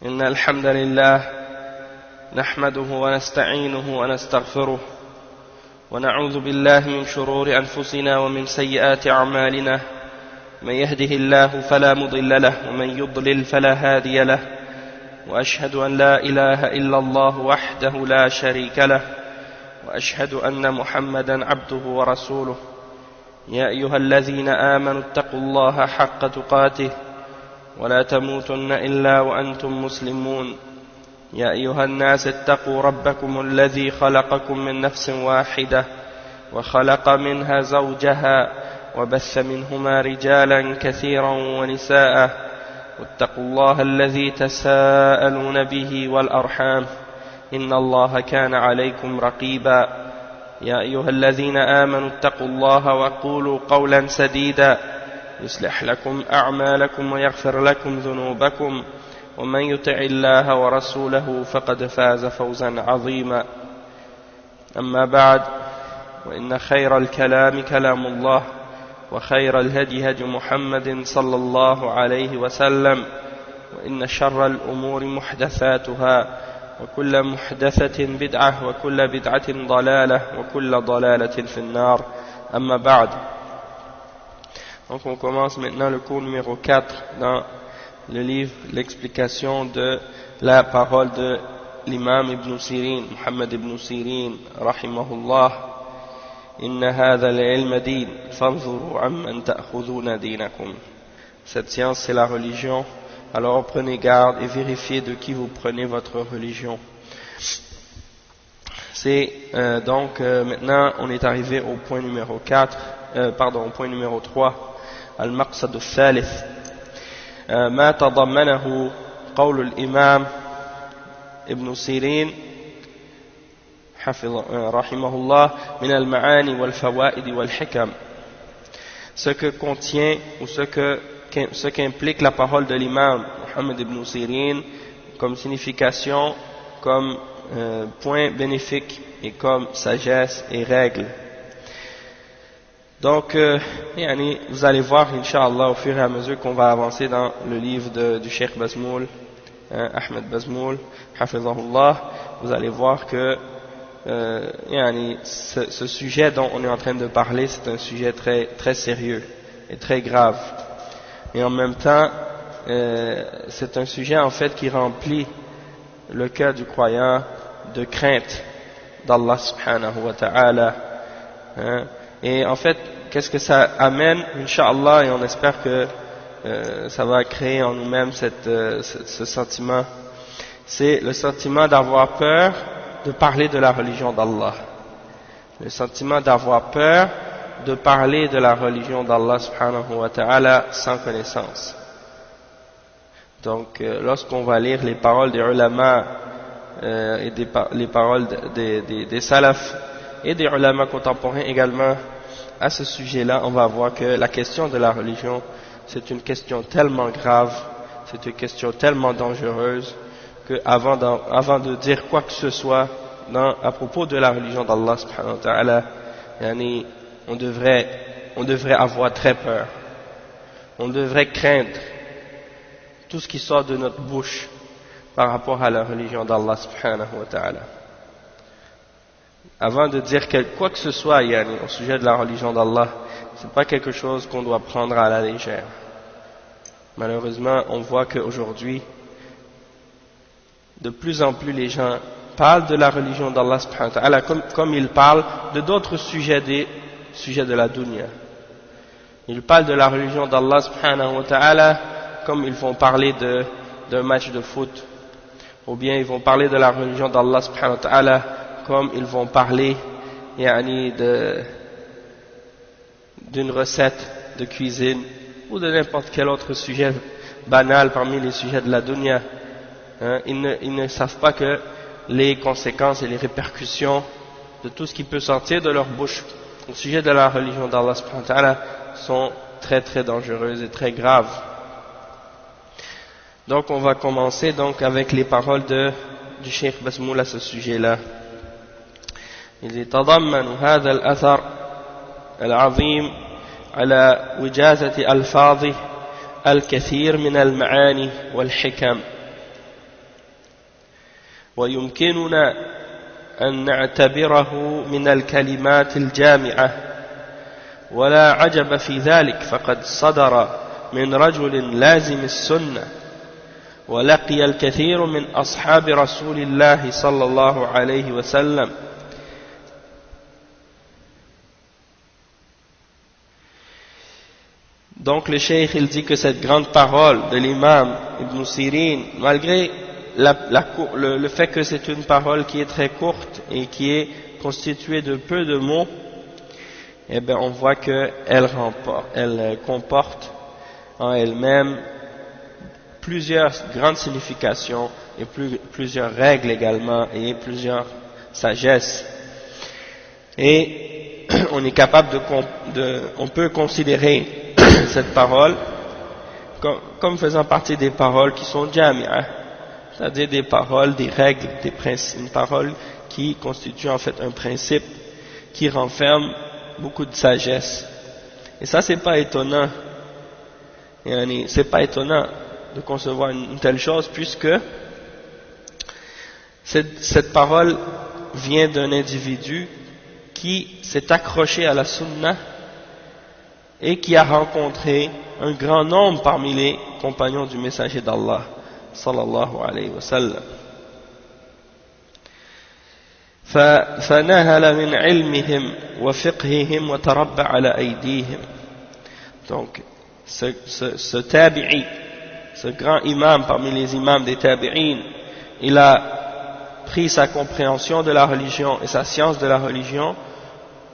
إن الحمد لله نحمده ونستعينه ونستغفره ونعوذ بالله من شرور أنفسنا ومن سيئات أعمالنا من يهده الله فلا مضل له ومن يضلل فلا هادي له وأشهد أن لا إله إلا الله وحده لا شريك له وأشهد أن محمدا عبده ورسوله يا أيها الذين آمنوا اتقوا الله حق تقاته ولا تموتن إلا وأنتم مسلمون يا أيها الناس اتقوا ربكم الذي خلقكم من نفس واحدة وخلق منها زوجها وبث منهما رجالا كثيرا ونساء واتقوا الله الذي تساءلون به والأرحام إن الله كان عليكم رقيبا يا أيها الذين آمنوا اتقوا الله وقولوا قولا سديدا يصلح لكم أعمالكم ويغفر لكم ذنوبكم ومن يطع الله ورسوله فقد فاز فوزا عظيما أما بعد وإن خير الكلام كلام الله وخير الهدي هدي محمد صلى الله عليه وسلم وإن شر الأمور محدثاتها وكل محدثة بدعة وكل بدعة ضلالة وكل ضلالة في النار أما بعد. Donc on commence maintenant le cours numéro 4 dans le livre, l'explication de la parole de l'imam Ibn Sirin, Muhammad Ibn Sirin, rahimahullah. Inna hadha al-ilma din, fanzuru amman ta'khuduna dinakum. Cette science c'est la religion, alors prenez garde et vérifiez de qui vous prenez votre religion. C'est donc maintenant on est arrivé au point numéro 4, au point numéro 3. المقصد الثالث ما تضمنه قول الإمام ابن سيرين رحمه الله من المعاني والفوائد والحكم. Ce que contient ou ce qu'implique la parole de l'imam Muhammad ibn Sirin comme signification, comme point bénéfique et comme sagesse et règle. Donc, vous allez voir, Inch'Allah, au fur et à mesure qu'on va avancer dans le livre du Cheikh Bazmoul, Ahmed Bazmoul, Hafizahullah, vous allez voir que ce sujet dont on est en train de parler, c'est un sujet très, très sérieux et très grave. Et en même temps, c'est un sujet en fait qui remplit le cœur du croyant de crainte d'Allah subhanahu wa ta'ala. Et en fait, qu'est-ce que ça amène, Inch'Allah, et on espère que ça va créer en nous-mêmes ce sentiment. C'est le sentiment d'avoir peur de parler de la religion d'Allah. Le sentiment d'avoir peur de parler de la religion d'Allah subhanahu wa ta'ala sans connaissance. Donc, lorsqu'on va lire les paroles des ulama et les paroles des salafs et des ulama contemporains également à ce sujet-là, on va voir que la question de la religion, c'est une question tellement grave, c'est une question tellement dangereuse, que avant de dire quoi que ce soit à propos de la religion d'Allah subhanahu wa ta'ala, on devrait avoir très peur. On devrait craindre tout ce qui sort de notre bouche par rapport à la religion d'Allah subhanahu wa ta'ala. Avant de dire quoi que ce soit au sujet de la religion d'Allah, ce n'est pas quelque chose qu'on doit prendre à la légère. Malheureusement, on voit qu'aujourd'hui, de plus en plus les gens parlent de la religion d'Allah subhanahu wa ta'ala comme ils parlent de d'autres sujets, des sujets de la dunya. Ils parlent de la religion d'Allah subhanahu wa ta'ala comme ils vont parler d'un match de foot, ou bien ils vont parler de la religion d'Allah subhanahu wa ta'ala comme ils vont parler d'une recette de cuisine ou de n'importe quel autre sujet banal parmi les sujets de la dunya. Ils ne savent pas que les conséquences et les répercussions de tout ce qui peut sortir de leur bouche au sujet de la religion d'Allah subhanahu wa ta'ala sont très très dangereuses et très graves. Donc on va commencer donc avec les paroles du Cheikh Bazmoul à ce sujet-là. إذ يتضمن هذا الأثر العظيم على وجازة ألفاظه الكثير من المعاني والحكم. ويمكننا أن نعتبره من الكلمات الجامعة ولا عجب في ذلك فقد صدر من رجل لازم السنة ولقي الكثير من أصحاب رسول الله صلى الله عليه وسلم. Donc le cheikh il dit que cette grande parole de l'imam Ibn Sirin, malgré le fait que c'est une parole qui est très courte et qui est constituée de peu de mots, eh bien on voit qu'elle comporte en elle-même plusieurs grandes significations et plusieurs règles également et plusieurs sagesses. Et on est capable on peut considérer cette parole comme faisant partie des paroles qui sont jami'ah, c'est-à-dire des paroles, des règles, des principes, une parole qui constitue en fait un principe qui renferme beaucoup de sagesse. Et ça c'est pas étonnant, c'est pas étonnant de concevoir une telle chose puisque cette parole vient d'un individu qui s'est accroché à la sunna et qui a rencontré un grand nombre parmi les compagnons du messager d'Allah sallallahu alayhi wa sallam. فنهل من علمهم وفقههم وتربى على أيديهم. Donc ce tabi'i, ce grand imam parmi les imams des tabi'in, il a pris sa compréhension de la religion et sa science de la religion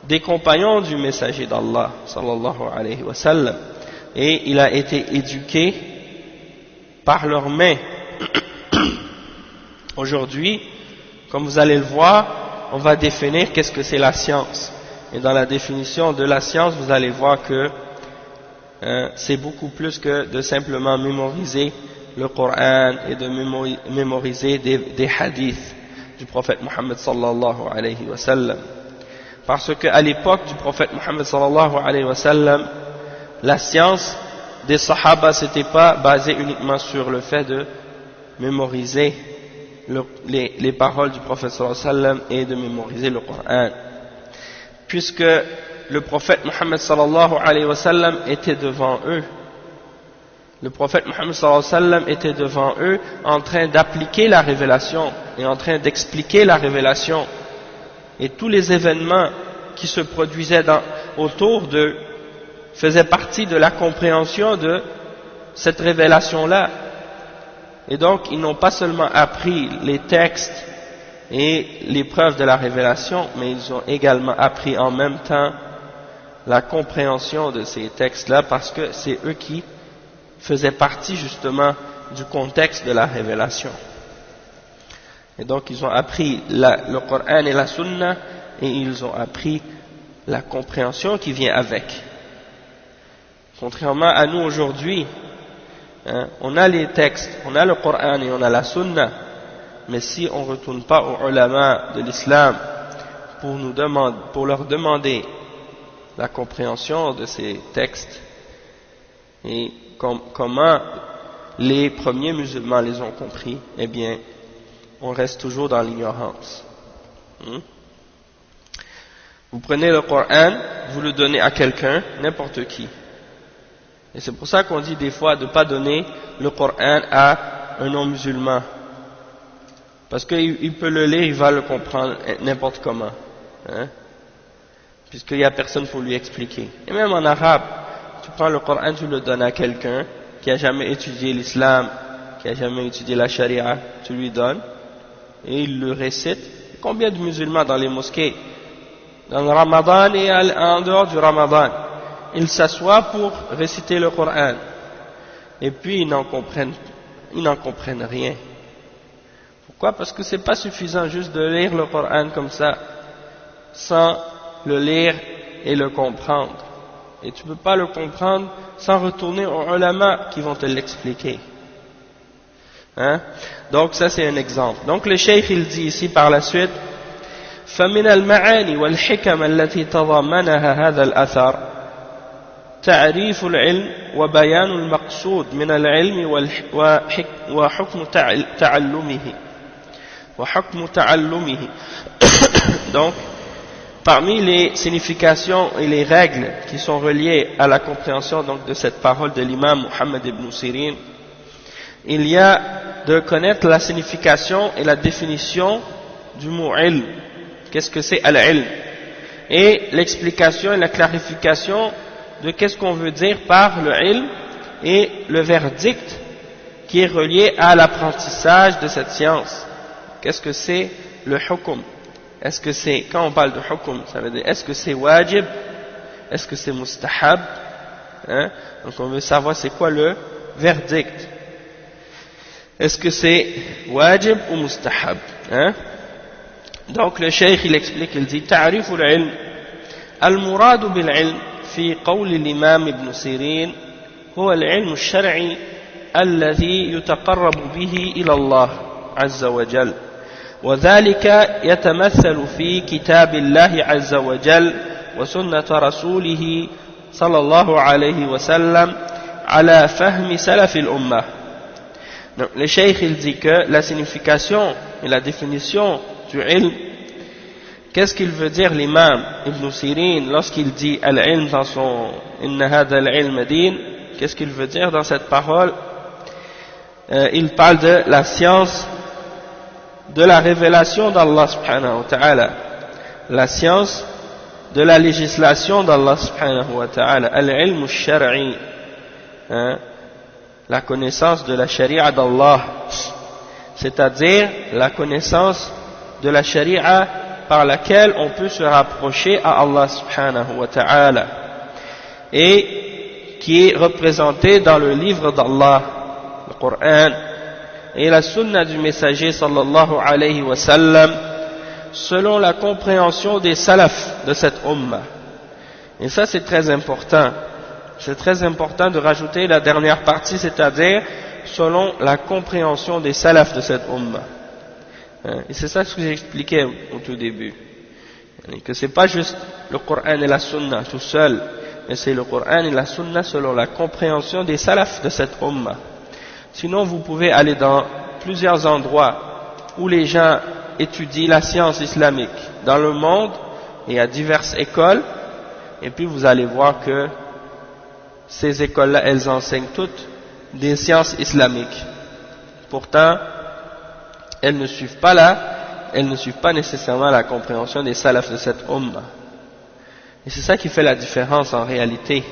des compagnons du messager d'Allah sallallahu alayhi wa sallam, et il a été éduqué par leurs mains. Aujourd'hui, comme vous allez le voir, on va définir qu'est-ce que c'est la science, et dans la définition de la science vous allez voir que c'est beaucoup plus que de simplement mémoriser le Coran et de mémoriser des hadiths du prophète Mohammed sallallahu alayhi wa sallam. Parce qu'à l'époque du prophète Mohammed sallallahu alayhi wa sallam, la science des Sahaba s'était pas basée uniquement sur le fait de mémoriser les paroles du prophète sallallahu alayhi wa sallam et de mémoriser le Coran. Puisque le prophète Mohammed sallallahu alayhi wa sallam était devant eux. Le prophète Mohammed sallallahu alayhi wa sallam était devant eux en train d'appliquer la révélation et en train d'expliquer la révélation. Et tous les événements qui se produisaient autour d'eux faisaient partie de la compréhension de cette révélation-là. Et donc, ils n'ont pas seulement appris les textes et les preuves de la révélation, mais ils ont également appris en même temps la compréhension de ces textes-là, parce que c'est eux qui faisaient partie justement du contexte de la révélation. Et donc ils ont appris le Coran et la Sunna, et ils ont appris la compréhension qui vient avec. Contrairement à nous aujourd'hui, on a les textes, on a le Coran et on a la Sunna, mais si on ne retourne pas aux ulama de l'islam pour leur demander la compréhension de ces textes et comment les premiers musulmans les ont compris, eh bien on reste toujours dans l'ignorance. Vous prenez le Coran, vous le donnez à quelqu'un, n'importe qui. Et c'est pour ça qu'on dit des fois de ne pas donner le Coran à un non-musulman. Parce qu'il peut le lire, il va le comprendre n'importe comment. Puisqu'il n'y a personne pour lui expliquer. Et même en arabe, tu prends le Coran, tu le donnes à quelqu'un qui n'a jamais étudié l'islam, qui n'a jamais étudié la charia, tu lui donnes, et il le récite. Combien de musulmans dans les mosquées, dans le Ramadan et en dehors du Ramadan, ils s'assoient pour réciter le Coran, et puis ils n'en comprennent rien. Pourquoi? Parce que c'est pas suffisant juste de lire le Coran comme ça, sans le lire et le comprendre. Et tu ne peux pas le comprendre sans retourner aux ulama qui vont te l'expliquer. Donc ça c'est un exemple. Donc le cheikh il dit ici par la suite, فمن المعاني والحكم التي تضمنها هذا الأثر تعريف العلم وبيان المقصود من العلم وحكم تعلمه. وحكم تعلمه. Donc, parmi les significations et les règles qui sont reliées à la compréhension donc de cette parole de l'imam Muhammad ibn Sirin, il y a de connaître la signification et la définition du mot ilm. Qu'est-ce que c'est al-ilm? Et l'explication et la clarification de qu'est-ce qu'on veut dire par le ilm et le verdict qui est relié à l'apprentissage de cette science. Qu'est-ce que c'est le hukm? Est-ce que c'est, quand on parle de hukm, ça veut dire est-ce que c'est wajib? Est-ce que c'est mustahab? Donc on veut savoir c'est quoi le verdict. Est-ce que c'est wajib ou mustahab? Donc le cheikh il explique, il dit ta'rif al-ilm al-murad bil-ilm fi qawl al-imam ibn Sirin huwa al-ilm al-shar'i alladhi yutaqarrabu bihi ila Allah azza wa jal وذلك يتمثل في كتاب الله عز وجل وسنة رسوله صلى الله عليه وسلم على فهم سلف الأمة. Donc le cheikh il dit que la signification et la définition du ilm, qu'est-ce qu'il veut dire l'imam Ibn Sirin lorsqu'il dit al-ilm dans son inna hadha al-ilm din, qu'est-ce qu'il veut dire dans cette parole? Il parle de la science de la révélation d'Allah subhanahu wa ta'ala, la science de la législation d'Allah subhanahu wa ta'ala, al-ilm al-shar'i, la connaissance de la sharia d'Allah, c'est-à-dire la connaissance de la sharia par laquelle on peut se rapprocher à Allah subhanahu wa ta'ala et qui est représentée dans le livre d'Allah, le Coran, et la sunna du messager sallallahu alayhi wa sallam selon la compréhension des salafs de cette ummah. Et ça c'est très important. C'est très important de rajouter la dernière partie, c'est-à-dire selon la compréhension des salafs de cette ummah. Et c'est ça ce que j'ai expliqué au tout début. Que c'est pas juste le Coran et la sunna tout seul, mais c'est le Coran et la sunna selon la compréhension des salafs de cette ummah. Sinon, vous pouvez aller dans plusieurs endroits où les gens étudient la science islamique dans le monde, et il y a diverses écoles, et puis vous allez voir que ces écoles-là, elles enseignent toutes des sciences islamiques. Pourtant, elles ne suivent pas nécessairement la compréhension des salafs de cette ummah. Et c'est ça qui fait la différence en réalité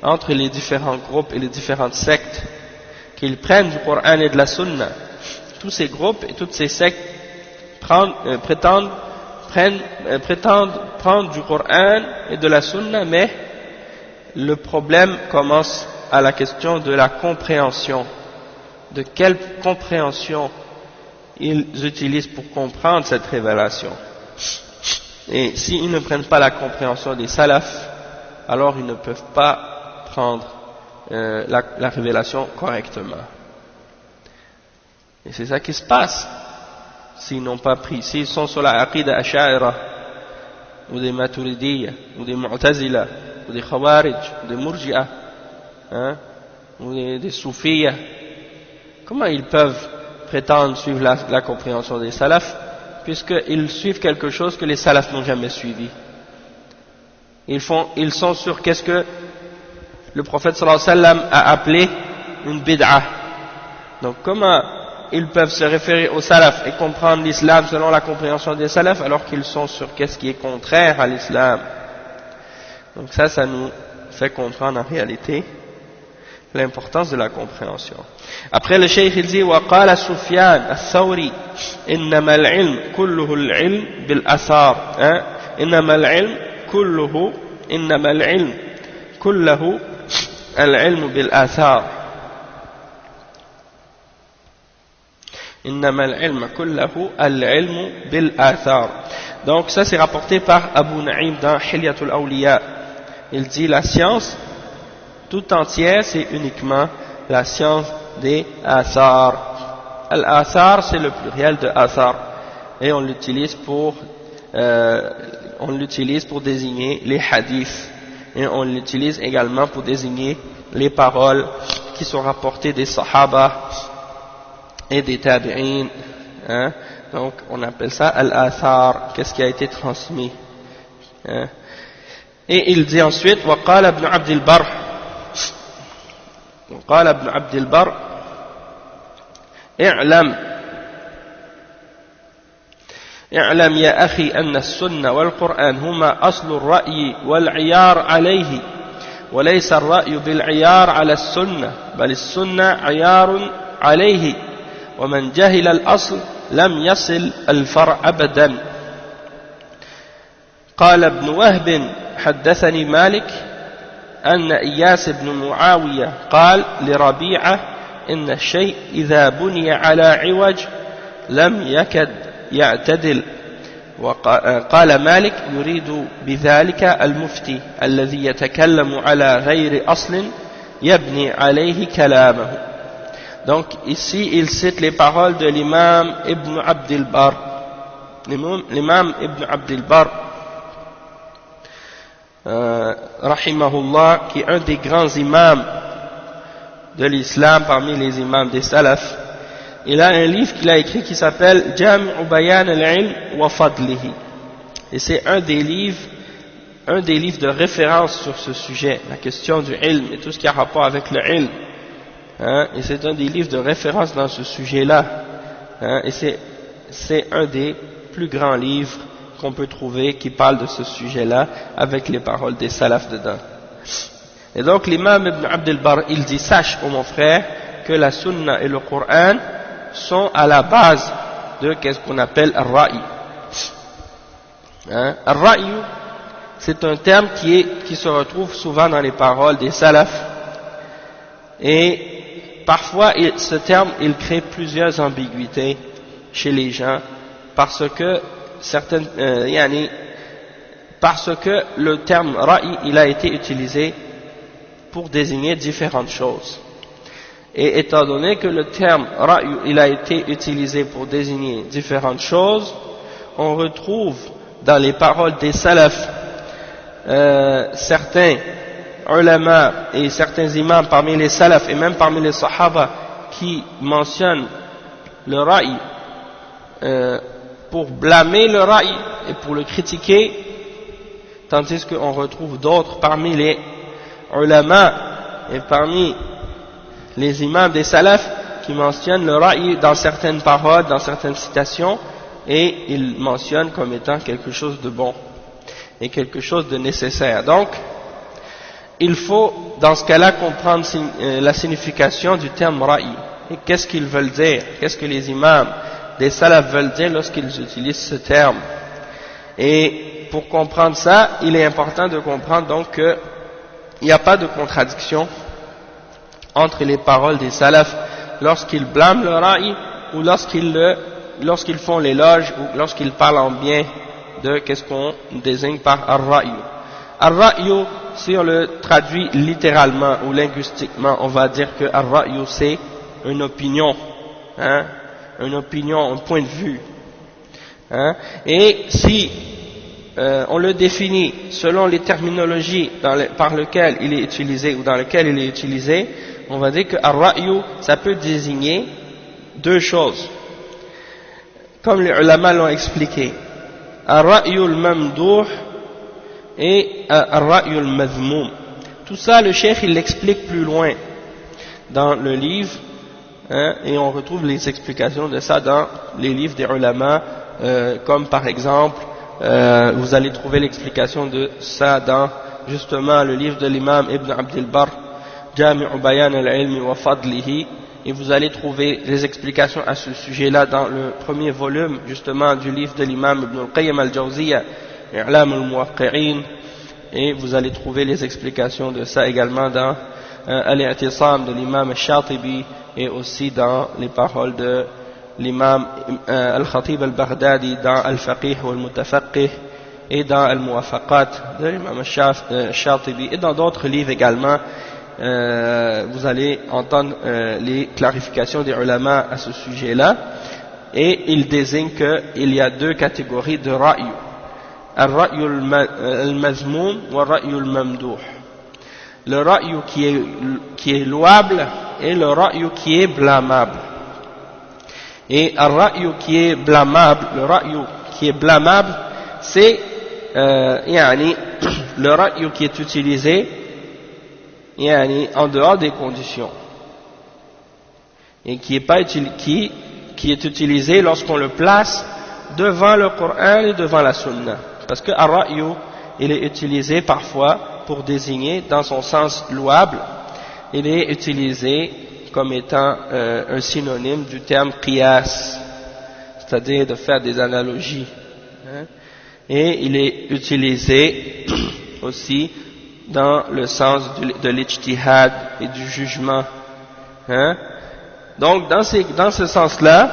entre les différents groupes et les différentes sectes qu'ils prennent du Coran et de la Sunna. Tous ces groupes et toutes ces sectes prétendent prendre du Coran et de la Sunna, mais le problème commence à la question de la compréhension. De quelle compréhension ils utilisent pour comprendre cette révélation. Et s'ils ne prennent pas la compréhension des salafs, alors ils ne peuvent pas prendre la révélation correctement. Et c'est ça qui se passe s'ils n'ont pas pris, s'ils sont sur la aqida ash'aira ou des maturidiyya ou des mu'tazila ou des khawarij ou des murji'a ou des soufiyya, comment ils peuvent prétendre suivre la compréhension des salafs puisqu'ils suivent quelque chose que les salafs n'ont jamais suivi? Ils sont sur qu'est-ce que le prophète sallallahu alayhi wa sallam a appelé une bid'ah. Donc comment ils peuvent se référer aux salafs et comprendre l'islam selon la compréhension des salafs alors qu'ils sont sur qu'est-ce qui est contraire à l'islam? Donc ça nous fait comprendre en réalité l'importance de la compréhension. Après le cheikh il dit وقال سفيان الثوري إنما العلم كله العلم بالآثار إنما العلم كله العلم بالآثار إنما العلم كله العلم بالآثار. Donc ça c'est rapporté par Abu Naïm dans Hilyatul Awliya. Il dit la science tout entière c'est uniquement la science des athar. Al-athar c'est le pluriel de athar et on l'utilise pour désigner les hadiths et on l'utilise également pour désigner les paroles qui sont rapportées des sahaba et des tabi'in hein. Donc on appelle ça al-athar, qu'est-ce qui a été transmis, hein. Et il dit ensuite وقال ابن عبد البر وقال ابن عبد البر اعلم يا أخي أن السنة والقرآن هما أصل الرأي والعيار عليه وليس الرأي بالعيار على السنة بل السنة عيار عليه ومن جهل الأصل لم يصل الفرع أبدا. قال ابن وهب حدثني مالك أن إياس بن معاوية قال لربيعة إن الشيء إذا بني على عوج لم يكد يعتدل. وقال مالك يريد بذلك المفتي الذي يتكلم على غير أصل يبني عليه كلامه. Donc ici il cite les paroles de l'imam Ibn Abd al-Barr. L'imam Ibn Abd al-Barr rahimahullah, qui est un des grands imams de l'islam parmi les imams des salafs. Il a un livre qu'il a écrit qui s'appelle Jami'u Bayan al-Ilm wa Fadlihi, et c'est un des livres de référence sur ce sujet, la question du ilm et tout ce qui a rapport avec le ilm, hein, et c'est un des livres de référence dans ce sujet-là, hein, et c'est un des plus grands livres qu'on peut trouver qui parle de ce sujet-là avec les paroles des salafs dedans. Et donc l'imam Ibn Abd al-Barr, il dit: sache, ô mon frère, que la sunna et le Coran sont à la base de qu'est-ce qu'on appelle ar-ra'i. Hein? Ar-ra'i, c'est un terme qui se retrouve souvent dans les paroles des salafs, et parfois ce terme il crée plusieurs ambiguïtés chez les gens parce que le terme ra'i il a été utilisé pour désigner différentes choses. Et étant donné que le terme ra'i il a été utilisé pour désigner différentes choses, on retrouve dans les paroles des salafs certains ulama et certains imams parmi les salafs et même parmi les sahaba qui mentionnent le ra'i pour blâmer le ra'i et pour le critiquer, tandis qu'on retrouve d'autres parmi les ulama et parmi les imams des salafs qui mentionnent le ra'i dans certaines paroles, dans certaines citations, et ils mentionnent comme étant quelque chose de bon et quelque chose de nécessaire. Donc il faut dans ce cas-là comprendre la signification du terme ra'i et qu'est-ce qu'ils veulent dire, qu'est-ce que les imams des salafs veulent dire lorsqu'ils utilisent ce terme. Et pour comprendre ça, il est important de comprendre donc qu'il n'y a pas de contradiction entre les paroles des salafs lorsqu'ils blâment le ra'i ou lorsqu'ils font l'éloge ou lorsqu'ils parlent en bien de qu'est-ce qu'on désigne par ar-ra'i. Ar-ra'i, si on le traduit littéralement ou linguistiquement, on va dire que ar-ra'i c'est une opinion, hein, une opinion, un point de vue, hein, et si on le définit selon les terminologies par lesquelles il est utilisé ou dans lesquelles il est utilisé, on va dire que ar-ra'yu ça peut désigner deux choses, comme les ulama l'ont expliqué: ar-ra'yu al-mamdouh et ar-ra'yu al-madhmoum. Tout ça le cheikh il l'explique plus loin dans le livre, hein, et on retrouve les explications de ça dans les livres des ulama, comme par exemple vous allez trouver l'explication de ça dans justement le livre de l'imam Ibn Abd al-Barr, Jami'u Bayan al-Ilmi wa Fadlihi, et vous allez trouver les explications à ce sujet-là dans le premier volume justement du livre de l'imam Ibn al-Qayyim al-Jawziyya, I'lam al-Muwaqqi'in, et vous allez trouver les explications de ça également dans al-I'tisam de l'imam al-Shatibi, et aussi dans les paroles de l'imam al-Khatib al-Baghdadi dans al-Faqih ou al-Mutafaqih, et dans al-Muwafaqat de l'imam al-Shatibi, et dans d'autres livres également. Vous allez entendre les clarifications des ulama à ce sujet-là, et ils désignent qu'il y a deux catégories de ra'i: ar-ra'yu al-mazmoum wa ar-ra'yu al-mamdouh. Le ra'yu qui est louable et le ra'yu qui est blâmable. Et ar-ra'yu qui est blâmable, le ra'yu qui est blâmable, c'est le ra'yu qui est utilisé en dehors des conditions et qui est utilisé lorsqu'on le place devant le Coran et devant la Sunna. Parce que ar-ra'yu, il est utilisé parfois pour désigner, dans son sens louable, il est utilisé comme étant un synonyme du terme qiyas, c'est-à-dire de faire des analogies. Et il est utilisé aussi dans le sens de l'ijtihad et du jugement. Donc dans ce sens-là,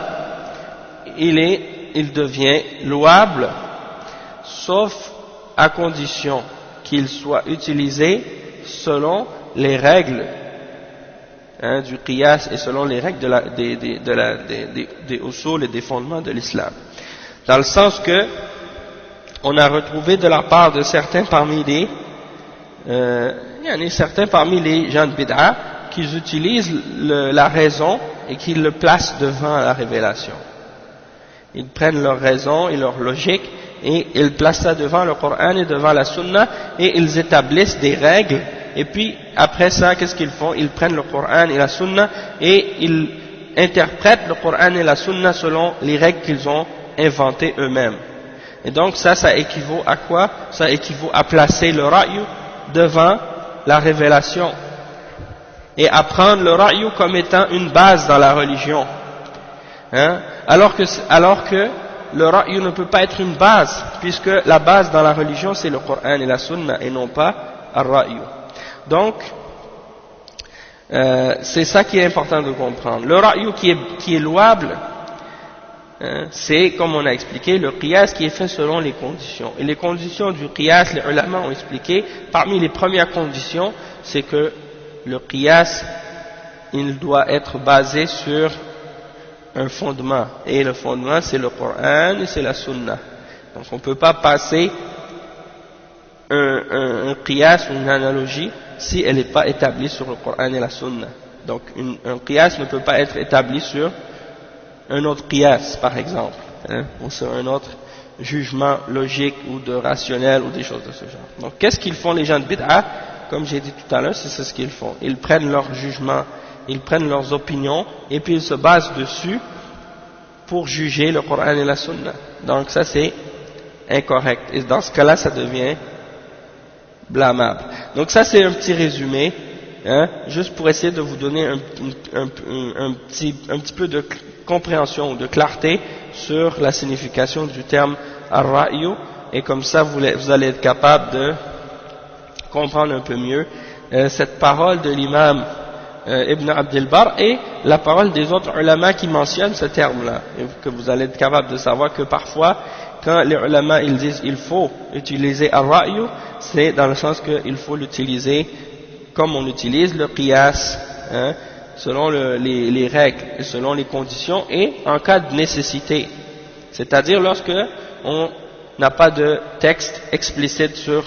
il devient louable, sauf à condition qu'il soit utilisé selon les règles du qiyas et selon les règles des usul et des fondements de l'islam. Dans le sens que on a retrouvé de la part de certains parmi les gens de bid'a qui utilisent la raison et qui le placent devant la révélation. Ils prennent leur raison et leur logique et ils placent ça devant le Coran et devant la Sunna et ils établissent des règles. Et puis après ça, qu'est-ce qu'ils font? Ils prennent le Coran et la Sunna et ils interprètent le Coran et la Sunna selon les règles qu'ils ont inventées eux-mêmes. Et donc ça équivaut à quoi? Ça équivaut à placer le ra'yu devant la révélation et à prendre le ra'yu comme étant une base dans la religion. Alors que le ra'yu ne peut pas être une base, puisque la base dans la religion c'est le Coran et la Sunna et non pas ar-ra'yu. Donc c'est ça qui est important de comprendre. Le ra'yu qui est louable, c'est, comme on a expliqué, le qiyas qui est fait selon les conditions. Et les conditions du qiyas, les ulama ont expliqué, parmi les premières conditions, c'est que le qiyas, il doit être basé sur un fondement. Et le fondement, c'est le Coran et c'est la Sunna. Donc on ne peut pas passer un qiyas ou une analogie si elle n'est pas établie sur le Coran et la Sunna. Donc un qiyas ne peut pas être établi sur un autre qiyas, par exemple, ou sur un autre jugement logique ou de rationnel ou des choses de ce genre. Donc qu'est-ce qu'ils font les gens de bid'a? Comme j'ai dit tout à l'heure, c'est ce qu'ils font. Ils prennent leur jugement, ils prennent leurs opinions et puis ils se basent dessus pour juger le Coran et la Sunna. Donc ça c'est incorrect. Et dans ce cas-là, ça devient blâmable. Donc ça c'est un petit résumé, juste pour essayer de vous donner un petit peu de compréhension ou de clarté sur la signification du terme ar-ra'yu, et comme ça vous allez être capable de comprendre un peu mieux cette parole de l'imam Ibn Abdel Barr et la parole des autres ulama qui mentionnent ce terme-là, et que vous allez être capable de savoir que parfois quand les ulama ils disent il faut utiliser ar-ra'yu, c'est dans le sens qu'il faut l'utiliser comme on utilise le qiyas, selon les règles et selon les conditions et en cas de nécessité, c'est-à-dire lorsque on n'a pas de texte explicite sur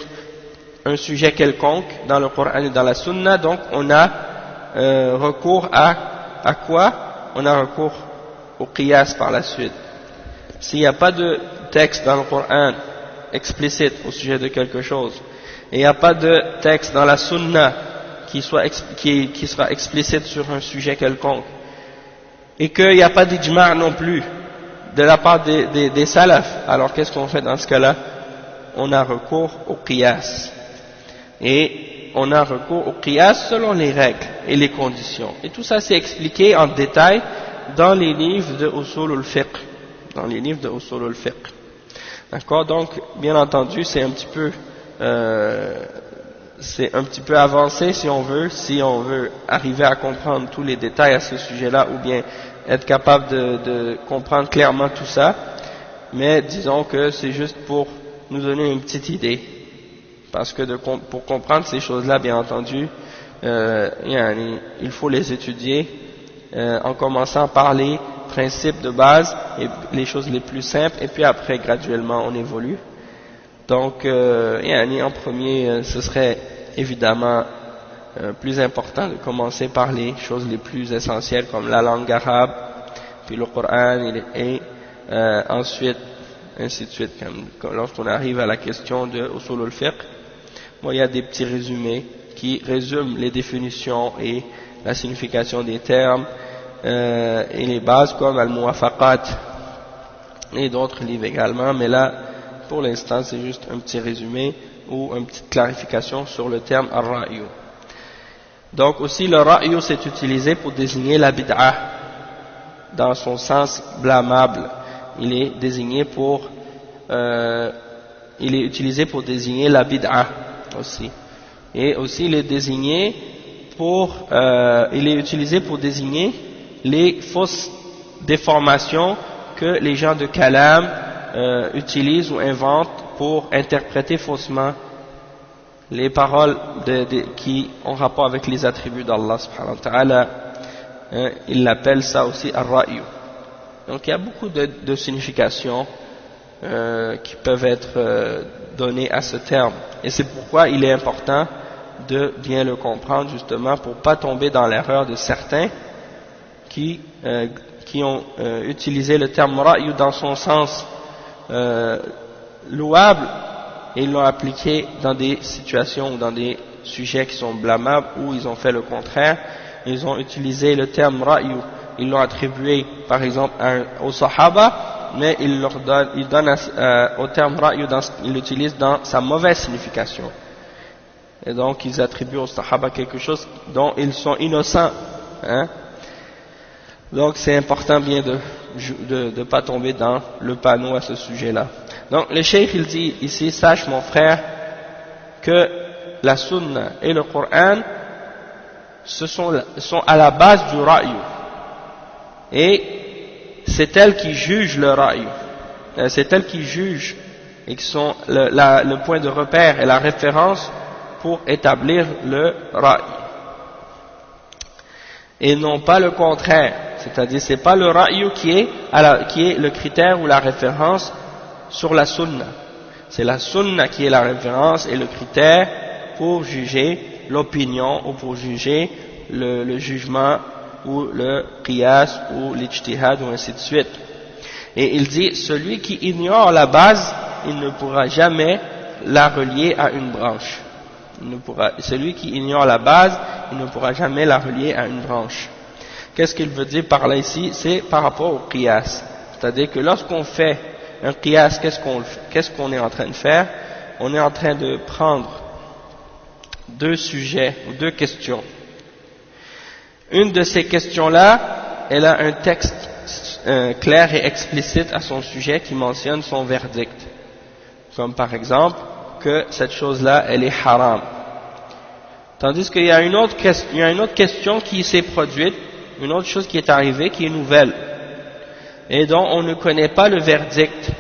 un sujet quelconque dans le Coran et dans la Sunna, donc on a recours à quoi? On a recours au qiyas par la suite. S'il n'y a pas de texte dans le Coran explicite au sujet de quelque chose et il n'y a pas de texte dans la Sunna qui sera explicite sur un sujet quelconque et qu'il n'y a pas d'ijma' non plus de la part des salafs, alors qu'est-ce qu'on fait dans ce cas-là? On a recours au qiyas et on a recours au qiyas selon les règles et les conditions, et tout ça c'est expliqué en détail dans les livres de usul al-fiqh, d'accord? Donc bien entendu c'est un petit peu avancé si on veut arriver à comprendre tous les détails à ce sujet-là, ou bien être capable de comprendre clairement tout ça, mais disons que c'est juste pour nous donner une petite idée, parce que pour comprendre ces choses-là, bien entendu, il faut les étudier en commençant par les principes de base et les choses les plus simples, et puis après graduellement on évolue. Donc en premier ce serait évidemment plus important de commencer par les choses les plus essentielles comme la langue arabe, puis le Coran, et ensuite, ainsi de suite. Lorsqu'on arrive à la question de Usul al-Fiqh, il y a des petits résumés qui résument les définitions et la signification des termes et les bases comme Al-Muwafaqat et d'autres livres également, mais là, pour l'instant, c'est juste un petit résumé ou une petite clarification sur le terme Ar-Ra'yu. Donc aussi, le Ra'yu, c'est utilisé pour désigner la bid'ah dans son sens blâmable. Il est utilisé pour désigner la bid'ah aussi. Et aussi, il est utilisé pour désigner les fausses déformations que les gens de Kalam utilisent ou inventent pour interpréter faussement les paroles qui ont rapport avec les attributs d'Allah subhanahu wa ta'ala. Il l'appelle ça aussi Ar-Ra'yu. Donc il y a beaucoup de significations qui peuvent être données à ce terme. Et c'est pourquoi il est important de bien le comprendre, justement, pour ne pas tomber dans l'erreur de certains qui ont utilisé le terme Ra'yu dans son sens louable, et ils l'ont appliqué dans des situations ou dans des sujets qui sont blâmables, où ils ont fait le contraire. Ils ont utilisé le terme Ra'yu, ils l'ont attribué par exemple aux Sahaba, mais ils donnent au terme Ra'yu, ils l'utilisent dans sa mauvaise signification. Et donc ils attribuent aux Sahaba quelque chose dont ils sont innocents. Donc c'est important bien de ne pas tomber dans le panneau à ce sujet-là. Donc le cheikh il dit ici, sache mon frère que la sunna et le Coran sont à la base du ra'yu, et c'est elles qui jugent le ra'yu, c'est elles qui jugent et qui sont le point de repère et la référence pour établir le ra'yu, et non pas le contraire. C'est-à-dire, c'est pas le ra'yu qui est le critère ou la référence sur la sunna. C'est la sunna qui est la référence et le critère pour juger l'opinion ou pour juger le jugement ou le qiyas ou l'ijtihad ou ainsi de suite. Et il dit, celui qui ignore la base, il ne pourra jamais la relier à une branche. Celui qui ignore la base, il ne pourra jamais la relier à une branche. Qu'est-ce qu'il veut dire par là ici? C'est par rapport au qiyas. C'est-à-dire que lorsqu'on fait un qiyas, qu'est-ce qu'on est en train de faire? On est en train de prendre deux sujets ou deux questions. Une de ces questions-là, elle a un texte clair et explicite à son sujet qui mentionne son verdict. Comme par exemple, que cette chose-là, elle est haram. Tandis qu'il y a une autre question qui s'est produite, une autre chose qui est arrivée, qui est nouvelle, et dont on ne connaît pas le verdict.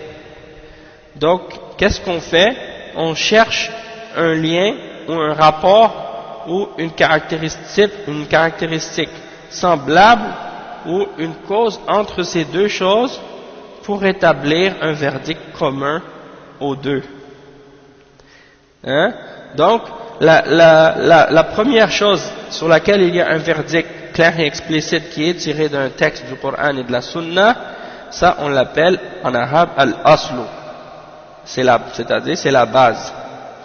Donc, qu'est-ce qu'on fait? On cherche un lien ou un rapport ou une caractéristique semblable ou une cause entre ces deux choses pour établir un verdict commun aux deux. Donc, la première chose sur laquelle il y a un verdict clair et explicite qui est tiré d'un texte du Coran et de la Sunna, ça on l'appelle en arabe al-aslu, c'est-à-dire c'est la base.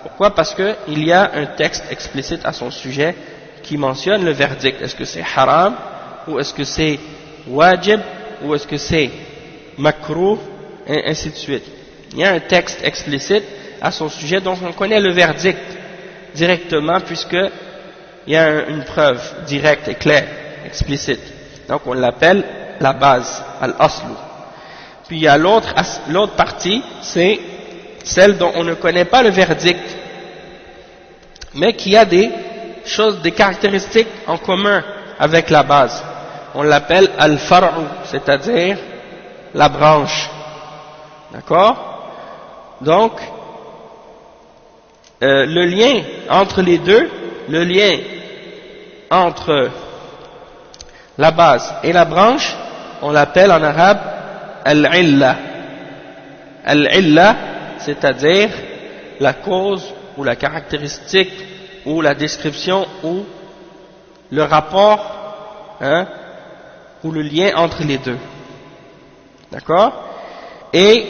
Pourquoi? Parce qu'il y a un texte explicite à son sujet qui mentionne le verdict. Est-ce que c'est haram, ou est-ce que c'est wajib, ou est-ce que c'est makruh, et ainsi de suite. Il y a un texte explicite à son sujet, donc on connaît le verdict directement, puisqu'il y a une preuve directe et claire, explicite. Donc on l'appelle la base, al-aslu. Puis il y a l'autre partie, c'est celle dont on ne connaît pas le verdict, mais qui a des caractéristiques en commun avec la base. On l'appelle al-far'u, c'est-à-dire la branche. D'accord? Donc, le lien entre les deux, le lien entre la base et la branche, on l'appelle en arabe al-illa. Al-illa, c'est-à-dire la cause ou la caractéristique ou la description ou le rapport ou le lien entre les deux. D'accord? Et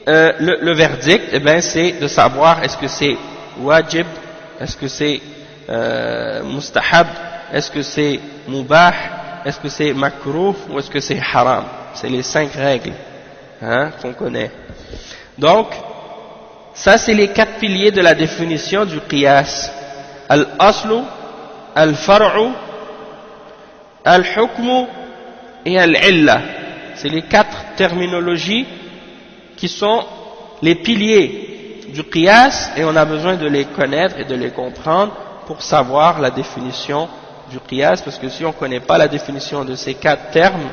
le verdict, eh ben, c'est de savoir est-ce que c'est wajib, est-ce que c'est mustahab, est-ce que c'est mubah, est-ce que c'est makruh ou est-ce que c'est haram. C'est les 5 règles qu'on connaît. Donc, ça c'est les 4 piliers de la définition du qiyas. Al-aslu, al-far'u, al-hukmu et al-illa. C'est les 4 terminologies qui sont les piliers du qiyas et on a besoin de les connaître et de les comprendre pour savoir la définition du qiyas, parce que si on ne connaît pas la définition de ces 4 termes,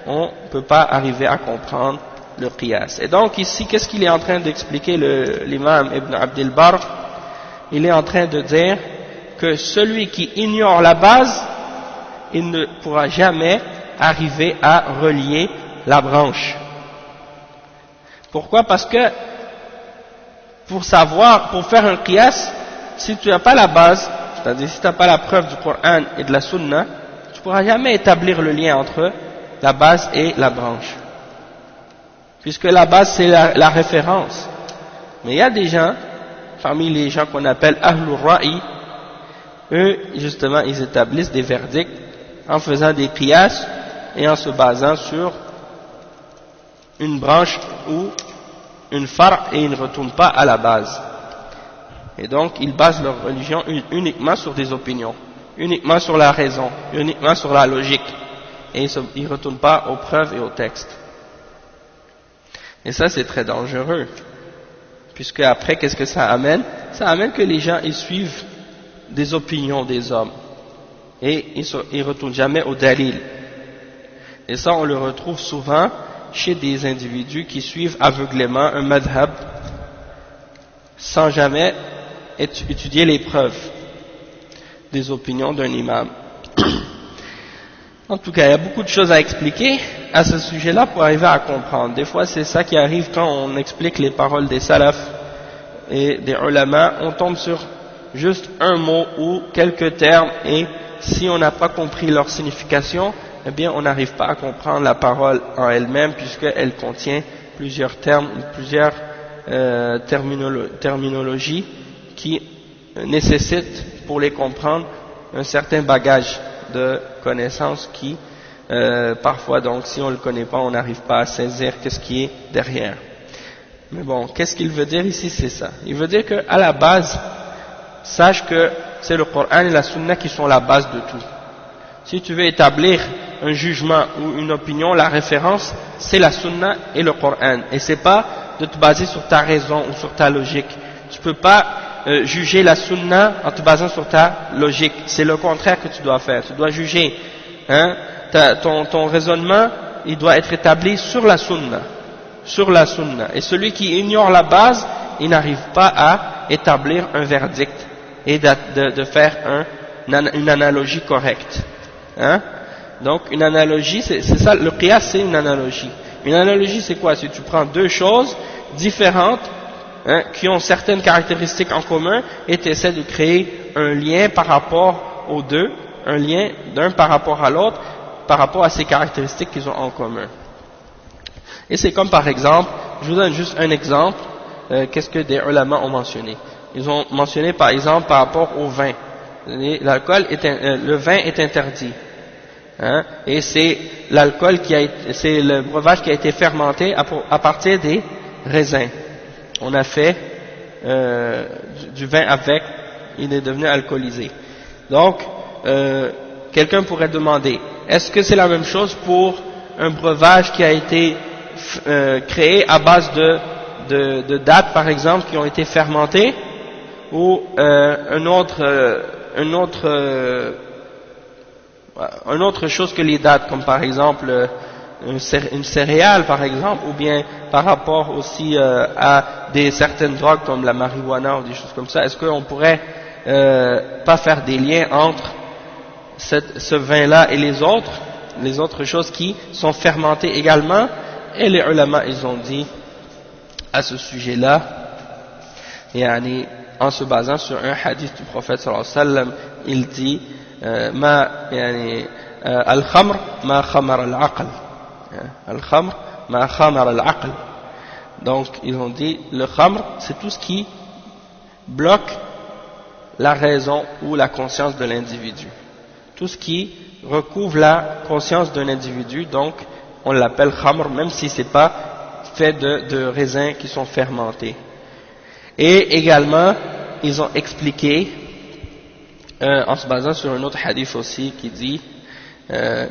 on ne peut pas arriver à comprendre le qiyas. Et donc ici, qu'est-ce qu'il est en train d'expliquer l'imam Ibn Abdel Barr? Il est en train de dire que celui qui ignore la base, il ne pourra jamais arriver à relier la branche. Pourquoi? Parce que pour faire un qiyas, si tu n'as pas la base, c'est-à-dire si tu n'as pas la preuve du Coran et de la Sunna, tu ne pourras jamais établir le lien entre la base et la branche. Puisque la base c'est la référence. Mais il y a des gens, parmi les gens qu'on appelle Ahlul Ra'i, eux justement ils établissent des verdicts en faisant des qiyas et en se basant sur une branche ou une far' et ils ne retournent pas à la base. Et donc ils basent leur religion uniquement sur des opinions, uniquement sur la raison, uniquement sur la logique, et ils ne retournent pas aux preuves et aux textes. Et ça c'est très dangereux, puisque après qu'est-ce que ça amène? Ça amène que les gens ils suivent des opinions des hommes et ils ne retournent jamais au dalil. Et ça on le retrouve souvent chez des individus qui suivent aveuglément un madhab sans jamais étudier les preuves des opinions d'un imam. En tout cas, il y a beaucoup de choses à expliquer à ce sujet-là pour arriver à comprendre. Des fois, c'est ça qui arrive quand on explique les paroles des salafs et des ulama. On tombe sur juste un mot ou quelques termes et si on n'a pas compris leur signification, eh bien, on n'arrive pas à comprendre la parole en elle-même puisqu'elle contient plusieurs termes, plusieurs terminologies qui nécessitent, pour les comprendre, un certain bagage de connaissances qui, parfois, donc, si on ne le connaît pas, on n'arrive pas à saisir qu'est-ce qui est derrière. Mais bon, qu'est-ce qu'il veut dire ici? C'est ça. Il veut dire qu'à la base, sache que c'est le Coran et la Sunna qui sont la base de tout. Si tu veux établir un jugement ou une opinion, la référence, c'est la Sunna et le Coran. Et c'est pas de te baser sur ta raison ou sur ta logique. Tu peux pas juger la Sunna en te basant sur ta logique. C'est le contraire que tu dois faire. Tu dois juger. Ton raisonnement, il doit être établi sur la Sunna. Sur la Sunna. Et celui qui ignore la base, il n'arrive pas à établir un verdict et de faire une analogie correcte. Donc une analogie, c'est ça, le qiyas c'est une analogie. Une analogie c'est quoi? C'est que tu prends deux choses différentes qui ont certaines caractéristiques en commun et tu essaies de créer un lien par rapport aux deux, un lien d'un par rapport à l'autre, par rapport à ces caractéristiques qu'ils ont en commun. Et c'est comme par exemple, je vous donne juste un exemple, qu'est-ce que des ulama ont mentionné. Ils ont mentionné par exemple par rapport au vin. Le vin est interdit. Et c'est l'alcool c'est le breuvage qui a été fermenté à partir des raisins. On a fait du vin avec, il est devenu alcoolisé. Donc, quelqu'un pourrait demander, est-ce que c'est la même chose pour un breuvage qui a été créé à base de dattes par exemple qui ont été fermentées, ou une autre chose que les dates, comme par exemple une céréale par exemple, ou bien par rapport aussi à certaines drogues comme la marijuana ou des choses comme ça. Est-ce qu'on pourrait pas faire des liens entre ce vin-là et les autres choses qui sont fermentées également? Et les ulama, ils ont dit à ce sujet-là, en se basant sur un hadith du prophète sallallahu alayhi wa sallam, il dit al-khamr ma khamar al-aql. Al-khamr ma khamar al-aql. Donc ils ont dit le khamr c'est tout ce qui bloque la raison ou la conscience de l'individu, tout ce qui recouvre la conscience d'un individu, donc on l'appelle khamr même si c'est pas fait de raisins qui sont fermentés. Et également ils ont expliqué en se basant sur un autre hadith aussi qui dit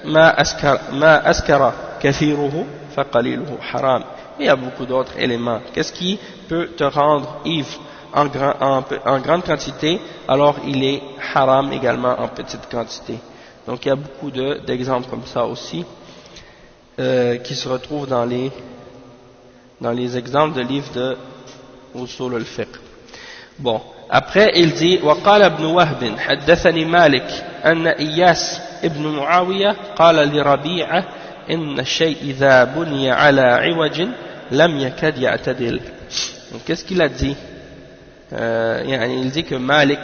ma askara kathiruhu fa qaliluhu haram. Il y a beaucoup d'autres éléments. Qu'est-ce qui peut te rendre ivre en grande quantité, alors il est haram également en petite quantité. Donc il y a beaucoup d'exemples comme ça aussi qui se retrouvent dans les exemples de livres de Usul al-Fiqh. Bon, après il dit وقال ابن وهب حدثني مالك أن إياس ابن معاوية قال لربيعة إن الشيء إذا بني على عوج لم يكد يعتدل. Donc qu'est-ce qu'il a dit? Il dit que Malik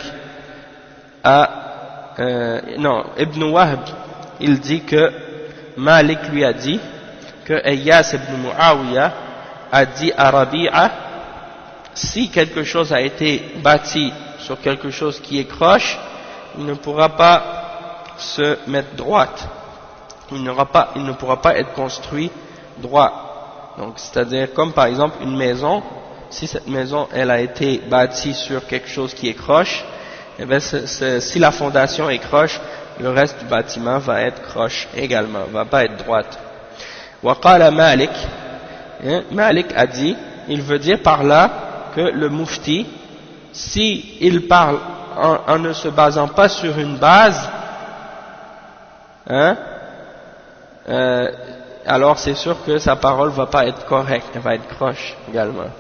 Ibn Wahb, il dit que Malik lui a dit que Iyas ibn Muawiyah a dit à Rabi'a, si quelque chose a été bâti sur quelque chose qui est croche, il ne pourra pas se mettre droite, il ne pourra pas être construit droit. Donc c'est-à-dire comme par exemple une maison, si cette maison elle a été bâtie sur quelque chose qui est croche, eh bien si la fondation est croche, le reste du bâtiment va être croche également, va pas être droite. Waqala Malik, Malik a dit, il veut dire par là que le mufti, si il parle en ne se basant pas sur une base, alors c'est sûr que sa parole va pas être correcte, elle va être croche également.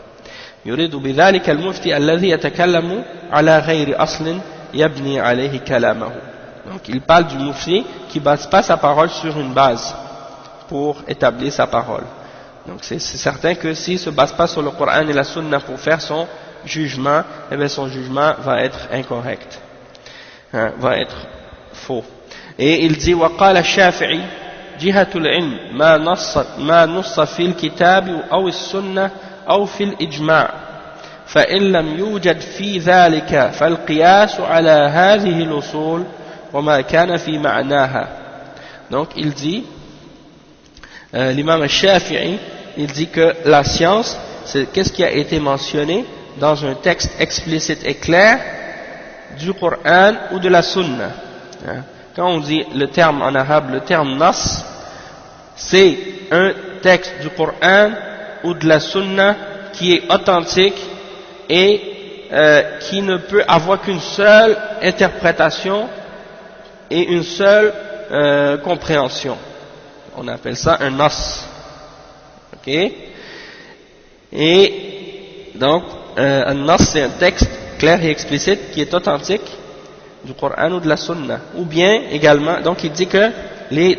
يريد بذلك المفتي الذي يتكلم على غير أصل يبني عليه كلامه. Donc il parle du mufti qui base pas sa parole sur une base pour établir sa parole. Donc c'est certain que s'il se base pas sur le Coran et la Sunna pour faire son jugement, eh bien son jugement va être incorrect, va être faux. Et il dit وقال الشافعي جهة العلم ما نص في الكتاب أو السنة أو في الإجماع فإن لم يوجد في ذلك فالقياس على هذه الأصول وما كان في معناها. Donc il dit, l'imam al-Shafi'i, il dit que la science, c'est qu'est-ce qui a été mentionné dans un texte explicite et clair du Coran ou de la Sunna. Quand on dit le terme en arabe, le terme nas, c'est un texte du Coran ou de la Sunna qui est authentique et qui ne peut avoir qu'une seule interprétation et une seule compréhension. On appelle ça un nas. Ok? Et donc, un nas c'est un texte clair et explicite qui est authentique du Coran ou de la Sunna. Ou bien également, donc il dit que les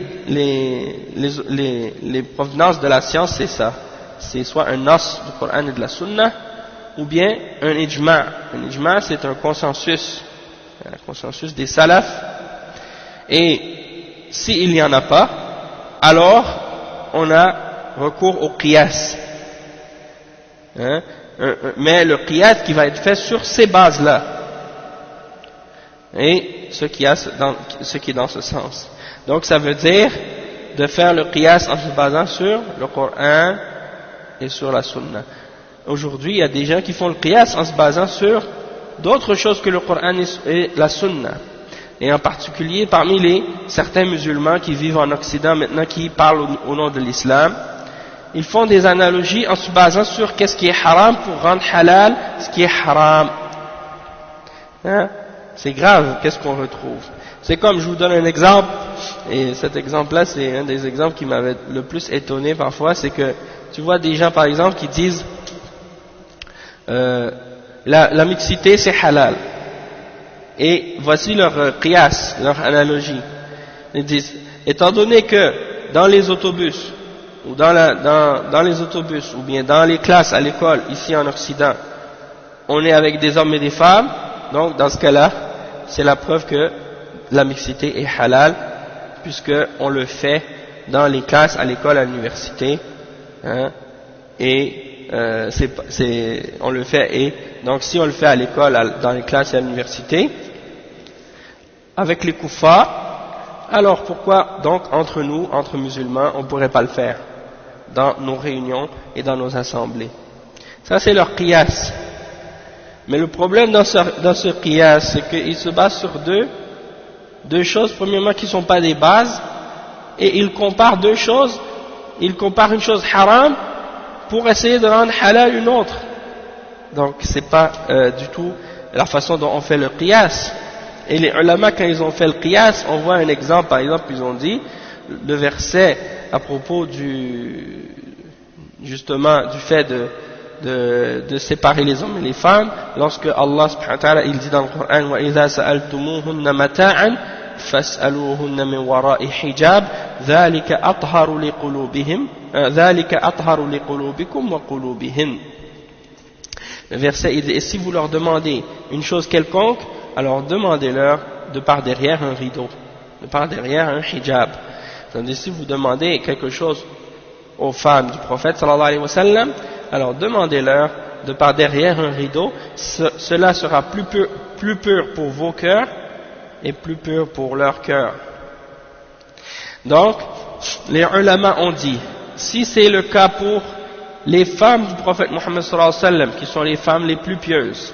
provenances de la science c'est ça. C'est soit un nas du Coran et de la Sunna, ou bien un ijma'. Un ijma' c'est un consensus des salafs. Et s'il n'y en a pas, alors on a recours au qiyas. Mais le qiyas qui va être fait sur ces bases-là. Et ce qui est dans ce sens. Donc ça veut dire de faire le qiyas en se basant sur le Coran et sur la Sunna. Aujourd'hui, il y a des gens qui font le qiyas en se basant sur d'autres choses que le Coran et la Sunna. Et en particulier parmi certains musulmans qui vivent en Occident maintenant, qui parlent au nom de l'islam, ils font des analogies en se basant sur qu'est-ce qui est haram pour rendre halal ce qui est haram. C'est grave, qu'est-ce qu'on retrouve. C'est comme, je vous donne un exemple, et cet exemple-là, c'est un des exemples qui m'avait le plus étonné parfois, c'est que tu vois des gens, par exemple, qui disent la mixité, c'est halal. Et voici leur qiyas, leur analogie. Ils disent, étant donné que dans les autobus, ou dans les autobus, ou bien dans les classes à l'école, ici en Occident, on est avec des hommes et des femmes, donc dans ce cas-là, c'est la preuve que la mixité est halal, puisque on le fait dans les classes, à l'école, à l'université, hein, et on le fait, et donc si on le fait à l'école, dans les classes et à l'université, avec les kuffars, alors pourquoi donc entre nous, entre musulmans, on ne pourrait pas le faire dans nos réunions et dans nos assemblées? Ça c'est leur qiyas. Mais le problème dans ce qiyas, c'est qu'il se base sur deux choses, premièrement qui ne sont pas des bases, et il compare deux choses. Il compare une chose haram pour essayer de rendre halal une autre. Donc c'est pas du tout la façon dont on fait le qiyas. Et les ulama, quand ils ont fait le qiyas, on voit un exemple. Par exemple, ils ont dit le verset à propos justement du fait de séparer les hommes et les femmes, lorsque Allah subhanahu wa ta'ala il dit dans le Coran وَإِذَا سَأَلْتُمُوهُنَّ مَتَاعًا فَاسْأَلُوهُنَّ مِنْ وَرَاءِ حِجَابٍ ذَلِكَ أَطْهَرُ لِقُلُوبِكُمْ وَقُلُوبِهِنْ. Le verset il dit, et si vous leur demandez une chose quelconque, alors demandez-leur de par derrière un rideau, de par derrière un hijab. C'est-à-dire si vous demandez quelque chose aux femmes du prophète sallallahu alayhi wa sallam, alors demandez-leur de par derrière un rideau, cela sera plus pur pour vos cœurs et plus pur pour leur cœur. Donc, les ulama ont dit, si c'est le cas pour les femmes du prophète Mohammed sallallahu alayhi wa sallam, qui sont les femmes les plus pieuses,